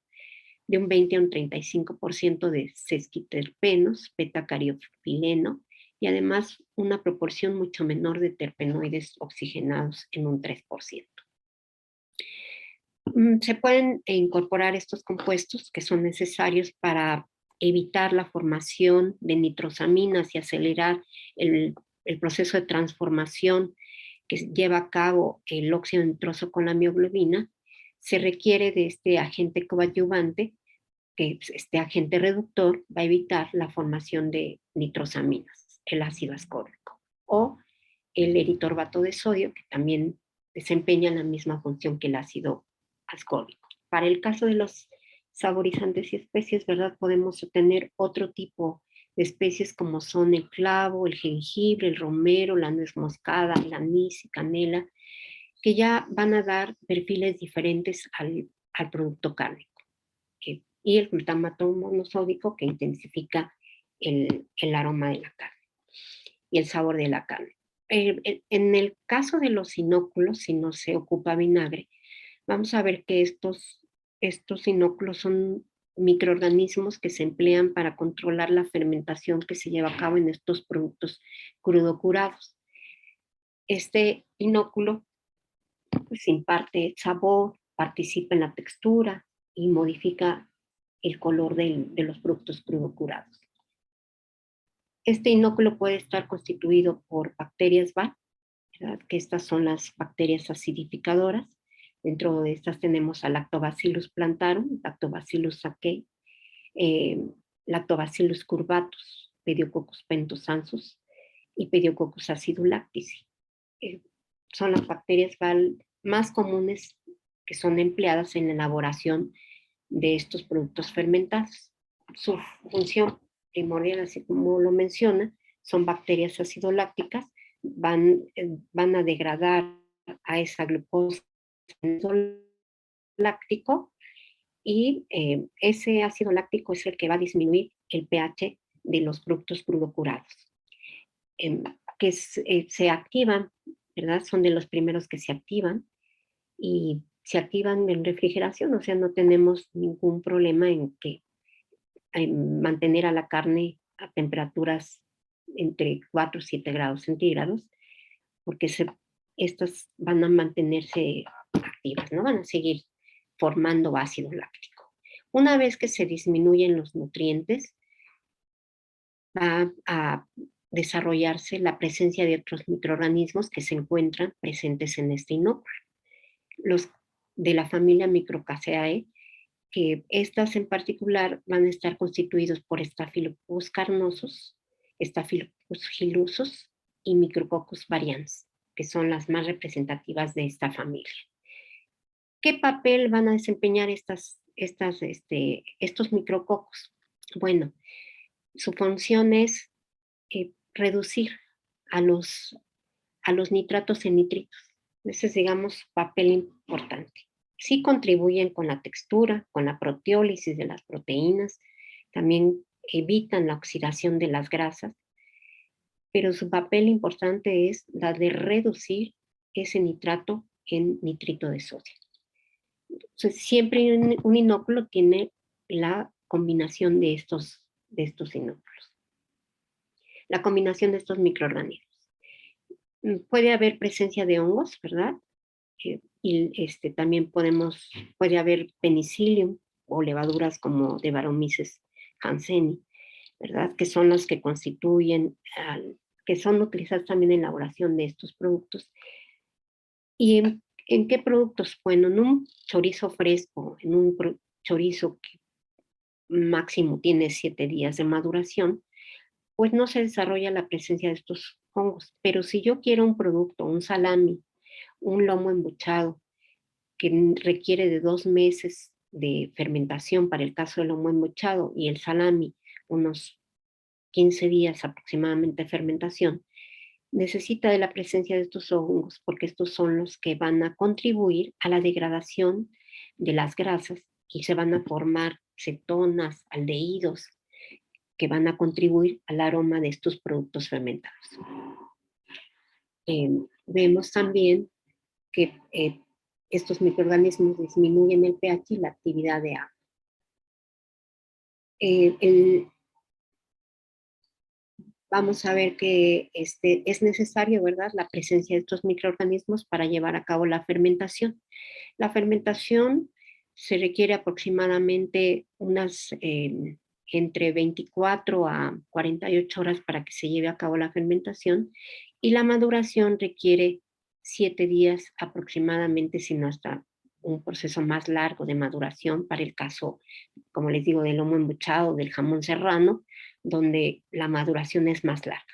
de un 20 a un 35% de sesquiterpenos, betacariofileno, y además una proporción mucho menor de terpenoides oxigenados en un 3%. Se pueden incorporar estos compuestos que son necesarios para evitar la formación de nitrosaminas y acelerar el proceso de transformación que lleva a cabo el óxido nitroso con la mioglobina. Se requiere de este agente coadyuvante, que este agente reductor va a evitar la formación de nitrosaminas, el ácido ascórbico, o el eritorbato de sodio, que también desempeña la misma función que el ácido ascórbico. Para el caso de los saborizantes y especies, ¿verdad? Podemos obtener otro tipo de especies como son el clavo, el jengibre, el romero, la nuez moscada, el anís y canela, que ya van a dar perfiles diferentes al producto cárnico. Y el glutamato monosódico, que intensifica el aroma de la carne y el sabor de la carne. En el caso de los inóculos, si no se ocupa vinagre, vamos a ver que estos inóculos son microorganismos que se emplean para controlar la fermentación que se lleva a cabo en estos productos crudo-curados. Este inóculo pues, imparte sabor, participa en la textura y modifica el color de los productos crudo-curados. Este inóculo puede estar constituido por bacterias BAT, que estas son las bacterias acidificadoras. Dentro de estas tenemos a Lactobacillus plantarum, Lactobacillus sakei, Lactobacillus curvatus, Pediococcus pentosansus y Pediococcus acidulactis. Son las bacterias más comunes que son empleadas en la elaboración de estos productos fermentados. Su función primordial, así como lo menciona, son bacterias acidolácticas, van a degradar a esa glucosa láctico y ese ácido láctico es el que va a disminuir el pH de los productos crudo-curados, que se activan, ¿verdad? Son de los primeros que se activan y se activan en refrigeración, o sea, no tenemos ningún problema en mantener a la carne a temperaturas entre 4 y 7 grados centígrados, porque estas van a mantenerse activas, ¿no? Van a seguir formando ácido láctico. Una vez que se disminuyen los nutrientes, va a desarrollarse la presencia de otros microorganismos que se encuentran presentes en este inóculo. Los de la familia Microcaceae, que estas en particular van a estar constituidos por Staphylococcus carnosus, Staphylococcus hilusus y Micrococcus varians, que son las más representativas de esta familia. ¿Qué papel van a desempeñar estos micrococos? Bueno, su función es reducir a los nitratos en nitritos. Ese es, digamos, su papel importante. Sí contribuyen con la textura, con la proteólisis de las proteínas, también evitan la oxidación de las grasas, pero su papel importante es la de reducir ese nitrato en nitrito de sodio. Entonces, siempre un inóculo tiene la combinación de estos inóculos, la combinación de estos microorganismos. Puede haber presencia de hongos, ¿verdad? Y también puede haber penicillium o levaduras como de Saccharomyces hanseníae, ¿verdad? Que son las que constituyen, que son utilizadas también en la elaboración de estos productos. ¿Y en qué productos? Bueno, en un chorizo fresco, en un chorizo que máximo tiene 7 días de maduración, pues no se desarrolla la presencia de estos hongos. Pero si yo quiero un producto, un salami, un lomo embuchado, que requiere de 2 meses de fermentación para el caso del lomo embuchado y el salami unos 15 días aproximadamente de fermentación, necesita de la presencia de estos hongos porque estos son los que van a contribuir a la degradación de las grasas y se van a formar cetonas, aldehídos, que van a contribuir al aroma de estos productos fermentados. Vemos también que estos microorganismos disminuyen el pH y la actividad de agua. Vamos a ver que es necesario, ¿verdad?, la presencia de estos microorganismos para llevar a cabo la fermentación. La fermentación se requiere aproximadamente entre 24 a 48 horas para que se lleve a cabo la fermentación, y la maduración requiere 7 días aproximadamente, si no hasta un proceso más largo de maduración para el caso, como les digo, del lomo embuchado, del jamón serrano, donde la maduración es más larga.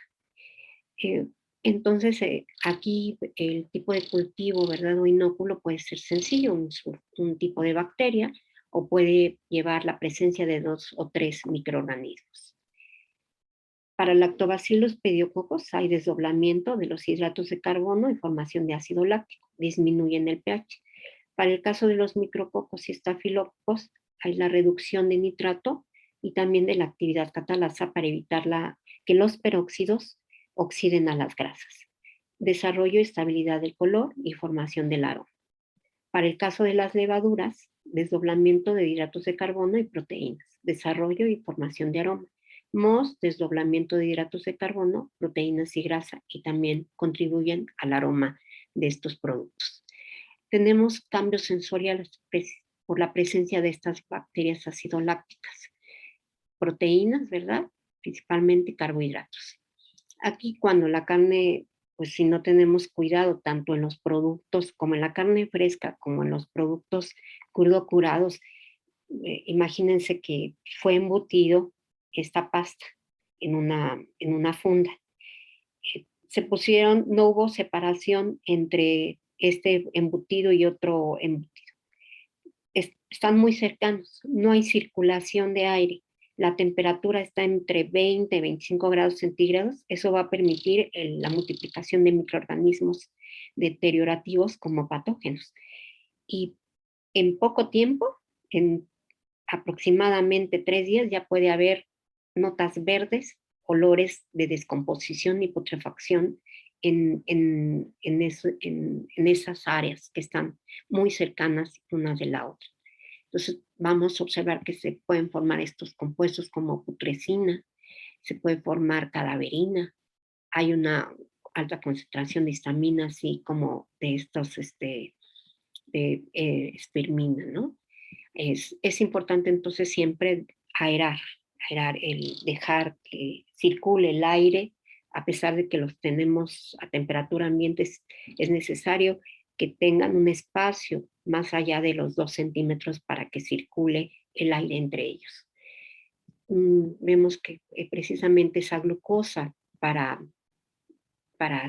Entonces, aquí el tipo de cultivo, ¿verdad?, o inóculo puede ser sencillo, un tipo de bacteria, o puede llevar la presencia de 2 o 3 microorganismos. Para Lactobacillus pediococcus hay desdoblamiento de los hidratos de carbono y formación de ácido láctico, disminuyen el pH. Para el caso de los micrococos y estafilococos hay la reducción de nitrato y también de la actividad catalasa para evitar que los peróxidos oxiden a las grasas. Desarrollo y estabilidad del color y formación del aroma. Para el caso de las levaduras, desdoblamiento de hidratos de carbono y proteínas. Desarrollo y formación de aroma. MOS, desdoblamiento de hidratos de carbono, proteínas y grasa, y también contribuyen al aroma de estos productos. Tenemos cambios sensoriales por la presencia de estas bacterias acidolácticas. Proteínas, ¿verdad?, principalmente carbohidratos. Aquí, cuando la carne, pues si no tenemos cuidado tanto en los productos como en la carne fresca, como en los productos crudo curados, imagínense que fue embutido esta pasta en una funda. No hubo separación entre este embutido y otro embutido. Están muy cercanos, no hay circulación de aire. La temperatura está entre 20 y 25 grados centígrados. Eso va a permitir la multiplicación de microorganismos deteriorativos como patógenos. Y en poco tiempo, en aproximadamente 3 días, ya puede haber notas verdes, olores de descomposición y putrefacción en esas áreas que están muy cercanas una de la otra. Entonces vamos a observar que se pueden formar estos compuestos como putrescina, se puede formar cadaverina, hay una alta concentración de histamina, así como de estos, de espermina, ¿no? Es importante entonces siempre aerar, dejar que circule el aire, a pesar de que los tenemos a temperatura ambiente, es necesario que tengan un espacio más allá de los 2 centímetros para que circule el aire entre ellos. Vemos que precisamente esa glucosa para,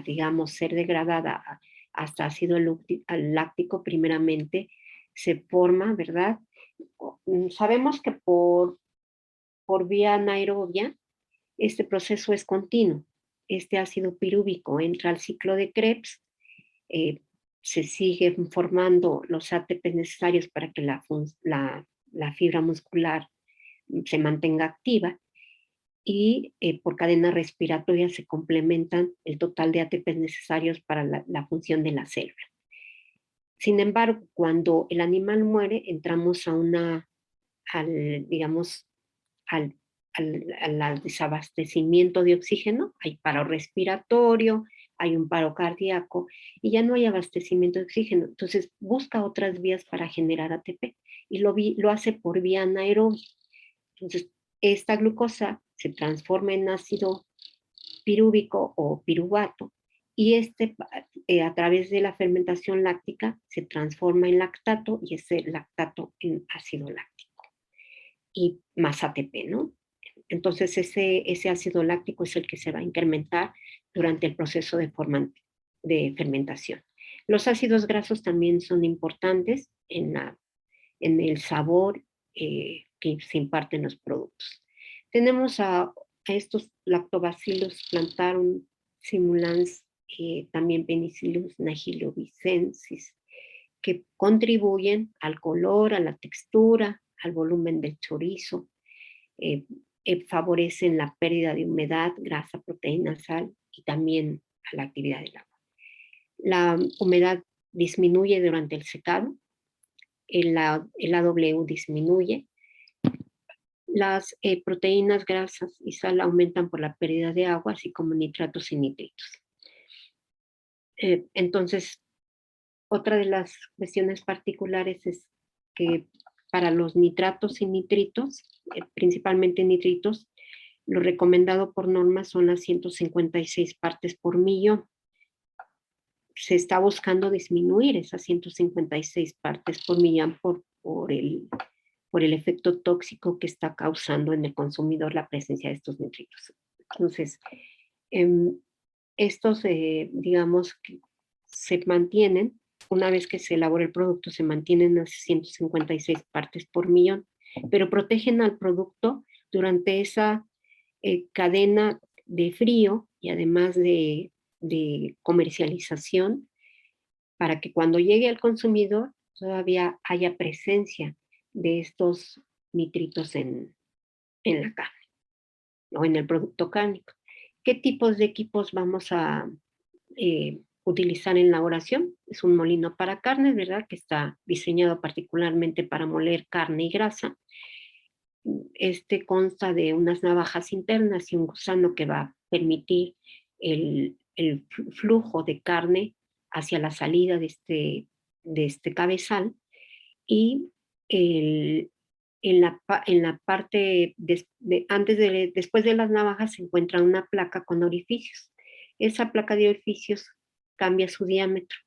digamos, ser degradada hasta ácido láctico, primeramente se forma, ¿verdad? Sabemos que por vía anaerobia este proceso es continuo. Este ácido pirúvico entra al ciclo de Krebs, se siguen formando los ATP necesarios para que la fibra muscular se mantenga activa, y por cadena respiratoria se complementan el total de ATP necesarios para la función de la célula. Sin embargo, cuando el animal muere, entramos al desabastecimiento de oxígeno, hay paro respiratorio, hay un paro cardíaco y ya no hay abastecimiento de oxígeno. Entonces busca otras vías para generar ATP y lo hace por vía anaerobia. Entonces esta glucosa se transforma en ácido pirúvico o piruvato y a través de la fermentación láctica se transforma en lactato y ese lactato en ácido láctico y más ATP, ¿no? Entonces ese ácido láctico es el que se va a incrementar durante el proceso de fermentación. Los ácidos grasos también son importantes en el sabor que se imparte en los productos. Tenemos a estos lactobacillus plantarum simulans, también Penicillus niglovicensis, que contribuyen al color, a la textura, al volumen del chorizo, favorecen la pérdida de humedad, grasa, proteína, sal y también a la actividad del agua. La humedad disminuye durante el secado, el AW disminuye, las proteínas, grasas y sal aumentan por la pérdida de agua, así como nitratos y nitritos. Entonces, otra de las cuestiones particulares es que para los nitratos y nitritos, principalmente nitritos, lo recomendado por norma son las 156 partes por millón. Se está buscando disminuir esas 156 partes por millón por el efecto tóxico que está causando en el consumidor la presencia de estos nitritos. Entonces, estos, digamos, que se mantienen, una vez que se elabora el producto, se mantienen a 156 partes por millón, pero protegen al producto durante esa cadena de frío y además de comercialización, para que cuando llegue al consumidor todavía haya presencia de estos nitritos en la carne o en el producto cárnico. ¿Qué tipos de equipos vamos a utilizar en la elaboración? Es un molino para carnes, ¿verdad? Que está diseñado particularmente para moler carne y grasa. Este consta de unas navajas internas y un gusano que va a permitir el flujo de carne hacia la salida de este cabezal, y en la parte después de las navajas se encuentra una placa con orificios. Esa placa de orificios cambia su diámetro,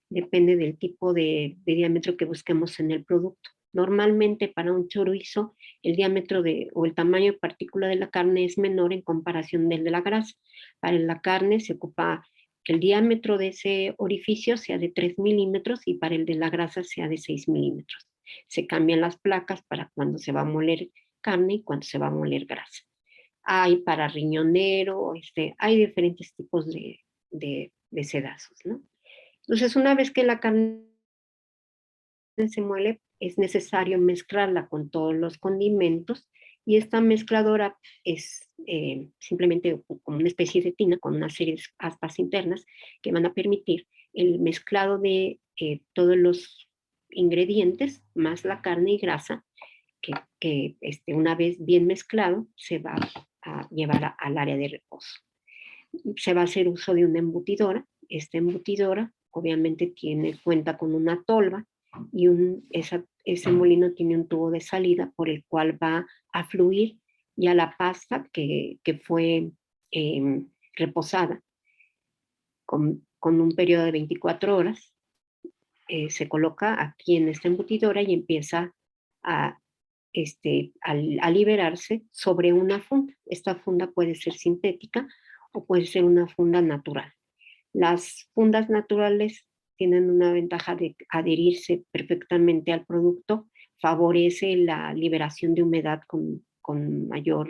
depende del tipo de diámetro que busquemos en el producto. Normalmente para un chorizo el diámetro o el tamaño de partícula de la carne es menor en comparación del de la grasa. Para la carne se ocupa que el diámetro de ese orificio sea de 3 milímetros y para el de la grasa sea de 6 milímetros. Se cambian las placas para cuando se va a moler carne y cuando se va a moler grasa. Hay para riñonero, hay diferentes tipos de sedazos, ¿no? Entonces, una vez que la carne se muele, es necesario mezclarla con todos los condimentos, y esta mezcladora es simplemente como una especie de tina con una serie de aspas internas que van a permitir el mezclado de todos los ingredientes más la carne y grasa, que una vez bien mezclado se va a llevar al área de reposo. Se va a hacer uso de una embutidora. Esta embutidora obviamente cuenta con una tolva, y ese molino tiene un tubo de salida por el cual va a fluir ya la pasta que fue reposada con un periodo de 24 horas. Se coloca aquí en esta embutidora y empieza a liberarse sobre una funda. Esta funda puede ser sintética o puede ser una funda natural. Las fundas naturales tienen una ventaja de adherirse perfectamente al producto, favorece la liberación de humedad con mayor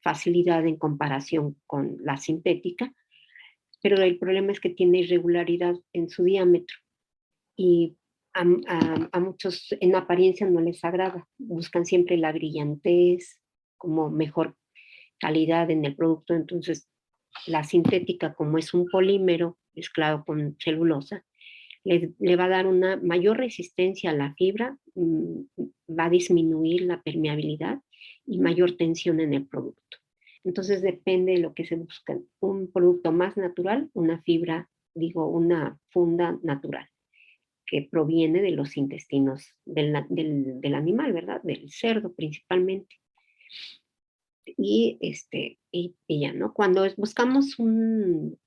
facilidad en comparación con la sintética, pero el problema es que tiene irregularidad en su diámetro y a muchos en apariencia no les agrada, buscan siempre la brillantez, como mejor calidad en el producto. Entonces la sintética, como es un polímero mezclado con celulosa, le va a dar una mayor resistencia a la fibra, va a disminuir la permeabilidad y mayor tensión en el producto. Entonces depende de lo que se busca. Un producto más natural, una funda natural, que proviene de los intestinos del animal, ¿verdad? Del cerdo principalmente. Y ya, ¿no? Cuando buscamos en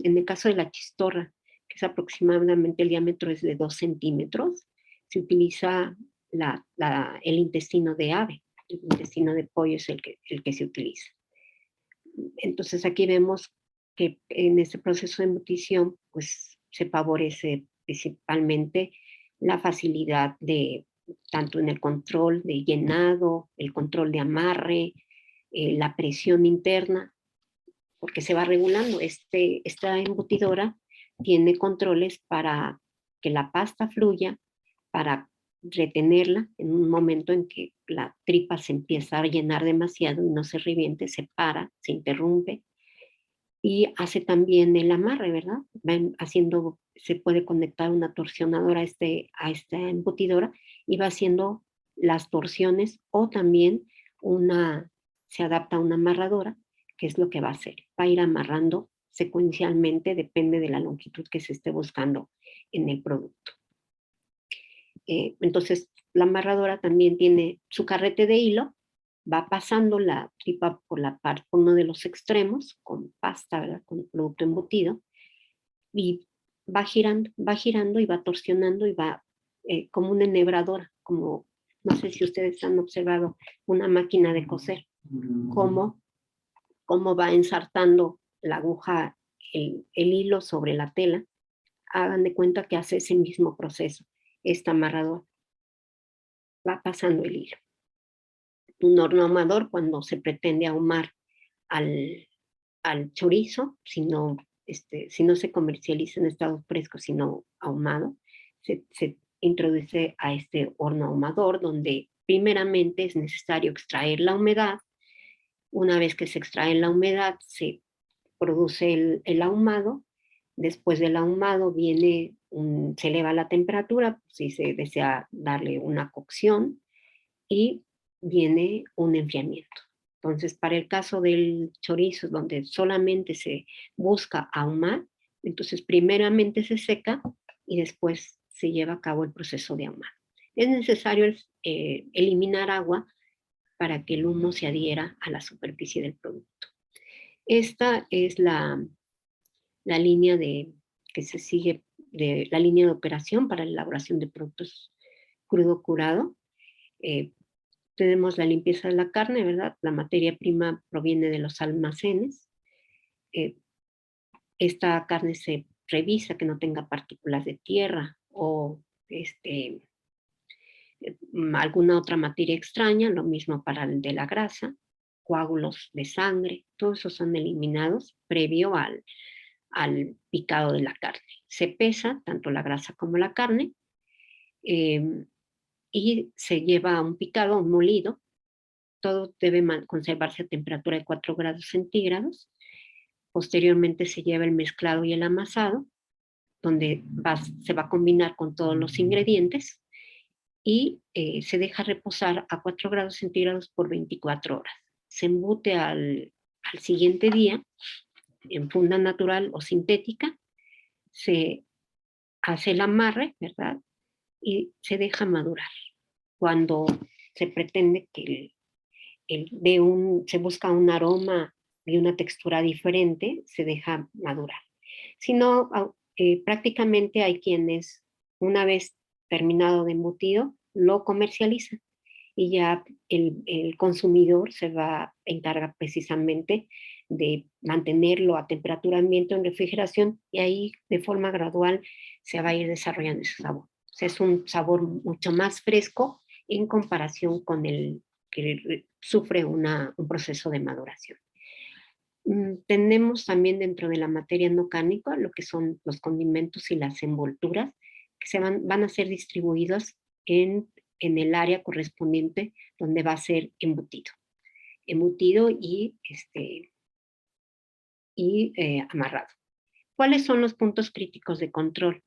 el caso de la chistorra, que es aproximadamente el diámetro es de 2 centímetros, se utiliza el intestino de ave. El intestino de pollo es el que se utiliza. Entonces aquí vemos que en este proceso de embutición pues se favorece principalmente la facilidad tanto en el control de llenado, el control de amarre, la presión interna, porque se va regulando. Esta embutidora tiene controles para que la pasta fluya, para retenerla en un momento en que la tripa se empieza a llenar demasiado y no se reviente, se para, se interrumpe, y hace también el amarre, ¿verdad? Van haciendo se puede conectar una torsionadora a esta embutidora y va haciendo las torsiones, o también se adapta a una amarradora, que es lo que va a hacer. Va a ir amarrando secuencialmente, depende de la longitud que se esté buscando en el producto. Entonces, la amarradora también tiene su carrete de hilo, va pasando la tripa por uno de los extremos, con pasta, ¿verdad? Con el producto embutido, y va girando y va torsionando y va como una enhebradora, como, no sé si ustedes han observado una máquina de coser, cómo va ensartando la aguja, el hilo sobre la tela. Hagan de cuenta que hace ese mismo proceso, esta amarradora. Va pasando el hilo. Un horno ahumador, cuando se pretende ahumar al chorizo, si no se comercializa en estado fresco, sino ahumado, se introduce a este horno ahumador, donde primeramente es necesario extraer la humedad. Una vez que se extrae la humedad, se produce el ahumado. Después del ahumado se eleva la temperatura, si se desea darle una cocción, y viene un enfriamiento. Entonces, para el caso del chorizo, donde solamente se busca ahumar, entonces primeramente se seca y después se lleva a cabo el proceso de ahumar. Es necesario eliminar agua para que el humo se adhiera a la superficie del producto. Esta es la línea que se sigue, la línea de operación para la elaboración de productos crudo curado. Tenemos la limpieza de la carne, ¿verdad? La materia prima proviene de los almacenes. Esta carne se revisa que no tenga partículas de tierra o alguna otra materia extraña, lo mismo para el de la grasa, coágulos de sangre, todos esos son eliminados previo al picado de la carne. Se pesa tanto la grasa como la carne, y se lleva a un picado, un molido. Todo debe conservarse a temperatura de 4 grados centígrados. Posteriormente se lleva el mezclado y el amasado, donde se va a combinar con todos los ingredientes, y se deja reposar a 4 grados centígrados por 24 horas. Se embute al siguiente día en funda natural o sintética, se hace el amarre, ¿verdad? Y se deja madurar. Cuando se pretende que se busca un aroma y una textura diferente, se deja madurar. Si no, prácticamente hay quienes, una vez terminado de embutido, lo comercializan, y ya el consumidor se va a encargar precisamente de mantenerlo a temperatura ambiente en refrigeración, y ahí de forma gradual se va a ir desarrollando ese sabor. O sea, es un sabor mucho más fresco en comparación con el que sufre un proceso de maduración. Tenemos también dentro de la materia no cárnica lo que son los condimentos y las envolturas, que van a ser distribuidos en el área correspondiente donde va a ser embutido y amarrado. ¿Cuáles son los puntos críticos de control?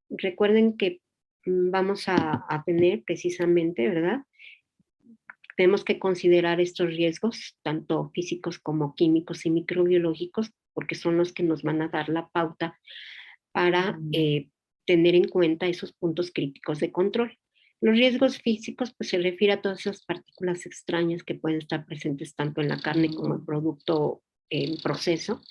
Recuerden que vamos a tener precisamente, ¿verdad? Tenemos que considerar estos riesgos, tanto físicos como químicos y microbiológicos, porque son los que nos van a dar la pauta para tener en cuenta esos puntos críticos de control. Los riesgos físicos, pues, se refiere a todas esas partículas extrañas que pueden estar presentes tanto en la carne como en el producto en proceso,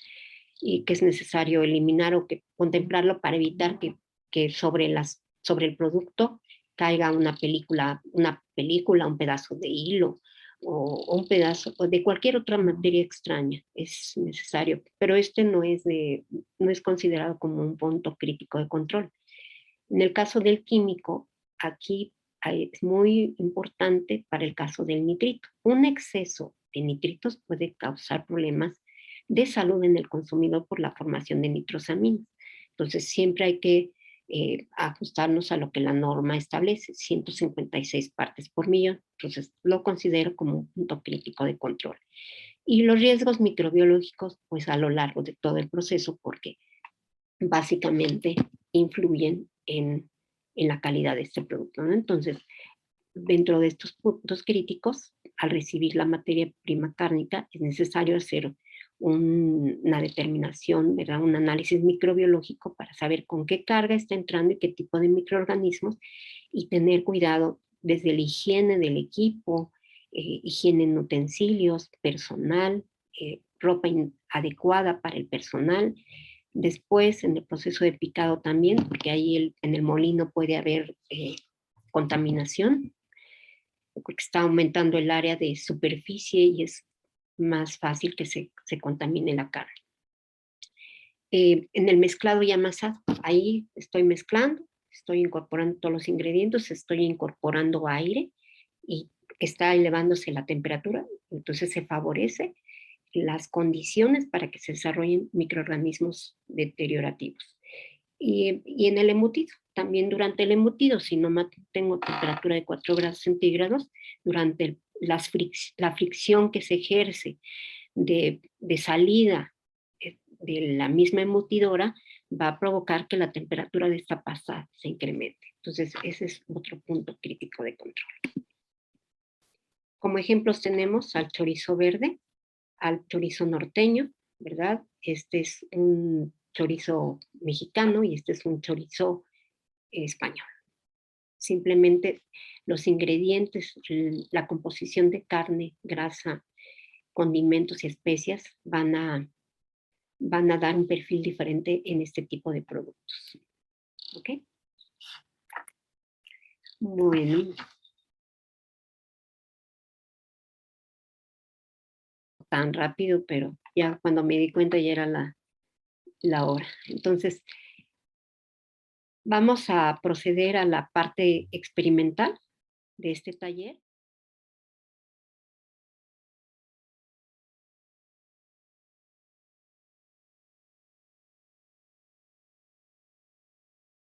y que es necesario eliminar o contemplarlo para evitar que sobre el producto caiga una película, un pedazo de hilo o un pedazo de cualquier otra materia extraña. Es necesario, pero no es considerado como un punto crítico de control. En el caso del químico, aquí es muy importante para el caso del nitrito. Un exceso de nitritos puede causar problemas de salud en el consumidor por la formación de nitrosaminas. Entonces, siempre hay que ajustarnos a lo que la norma establece, 156 partes por millón. Entonces, lo considero como un punto crítico de control. Y los riesgos microbiológicos, pues a lo largo de todo el proceso, porque básicamente influyen en la calidad de este producto, ¿no? Entonces, dentro de estos puntos críticos, al recibir la materia prima cárnica, es necesario hacer una determinación, ¿verdad? Un análisis microbiológico para saber con qué carga está entrando y qué tipo de microorganismos, y tener cuidado desde la higiene del equipo, higiene en utensilios, personal, ropa adecuada para el personal. Después, en el proceso de picado también, porque ahí en el molino puede haber contaminación, porque está aumentando el área de superficie y es más fácil que se contamine la carne. En el mezclado y amasado, ahí estoy mezclando, estoy incorporando todos los ingredientes, estoy incorporando aire y está elevándose la temperatura, entonces se favorece las condiciones para que se desarrollen microorganismos deteriorativos. Y en el embutido, también durante el embutido, si no mantengo temperatura de 4 grados centígrados, durante la fricción que se ejerce de salida de la misma embutidora, va a provocar que la temperatura de esta pasta se incremente. Entonces, ese es otro punto crítico de control. Como ejemplos tenemos al chorizo verde, al chorizo norteño, ¿verdad? Este es un chorizo mexicano y este es un chorizo español. Simplemente los ingredientes, la composición de carne, grasa, condimentos y especias van a dar un perfil diferente en este tipo de productos. ¿Ok? Bueno. Tan rápido, pero ya cuando me di cuenta ya era la hora. Entonces, vamos a proceder a la parte experimental de este taller.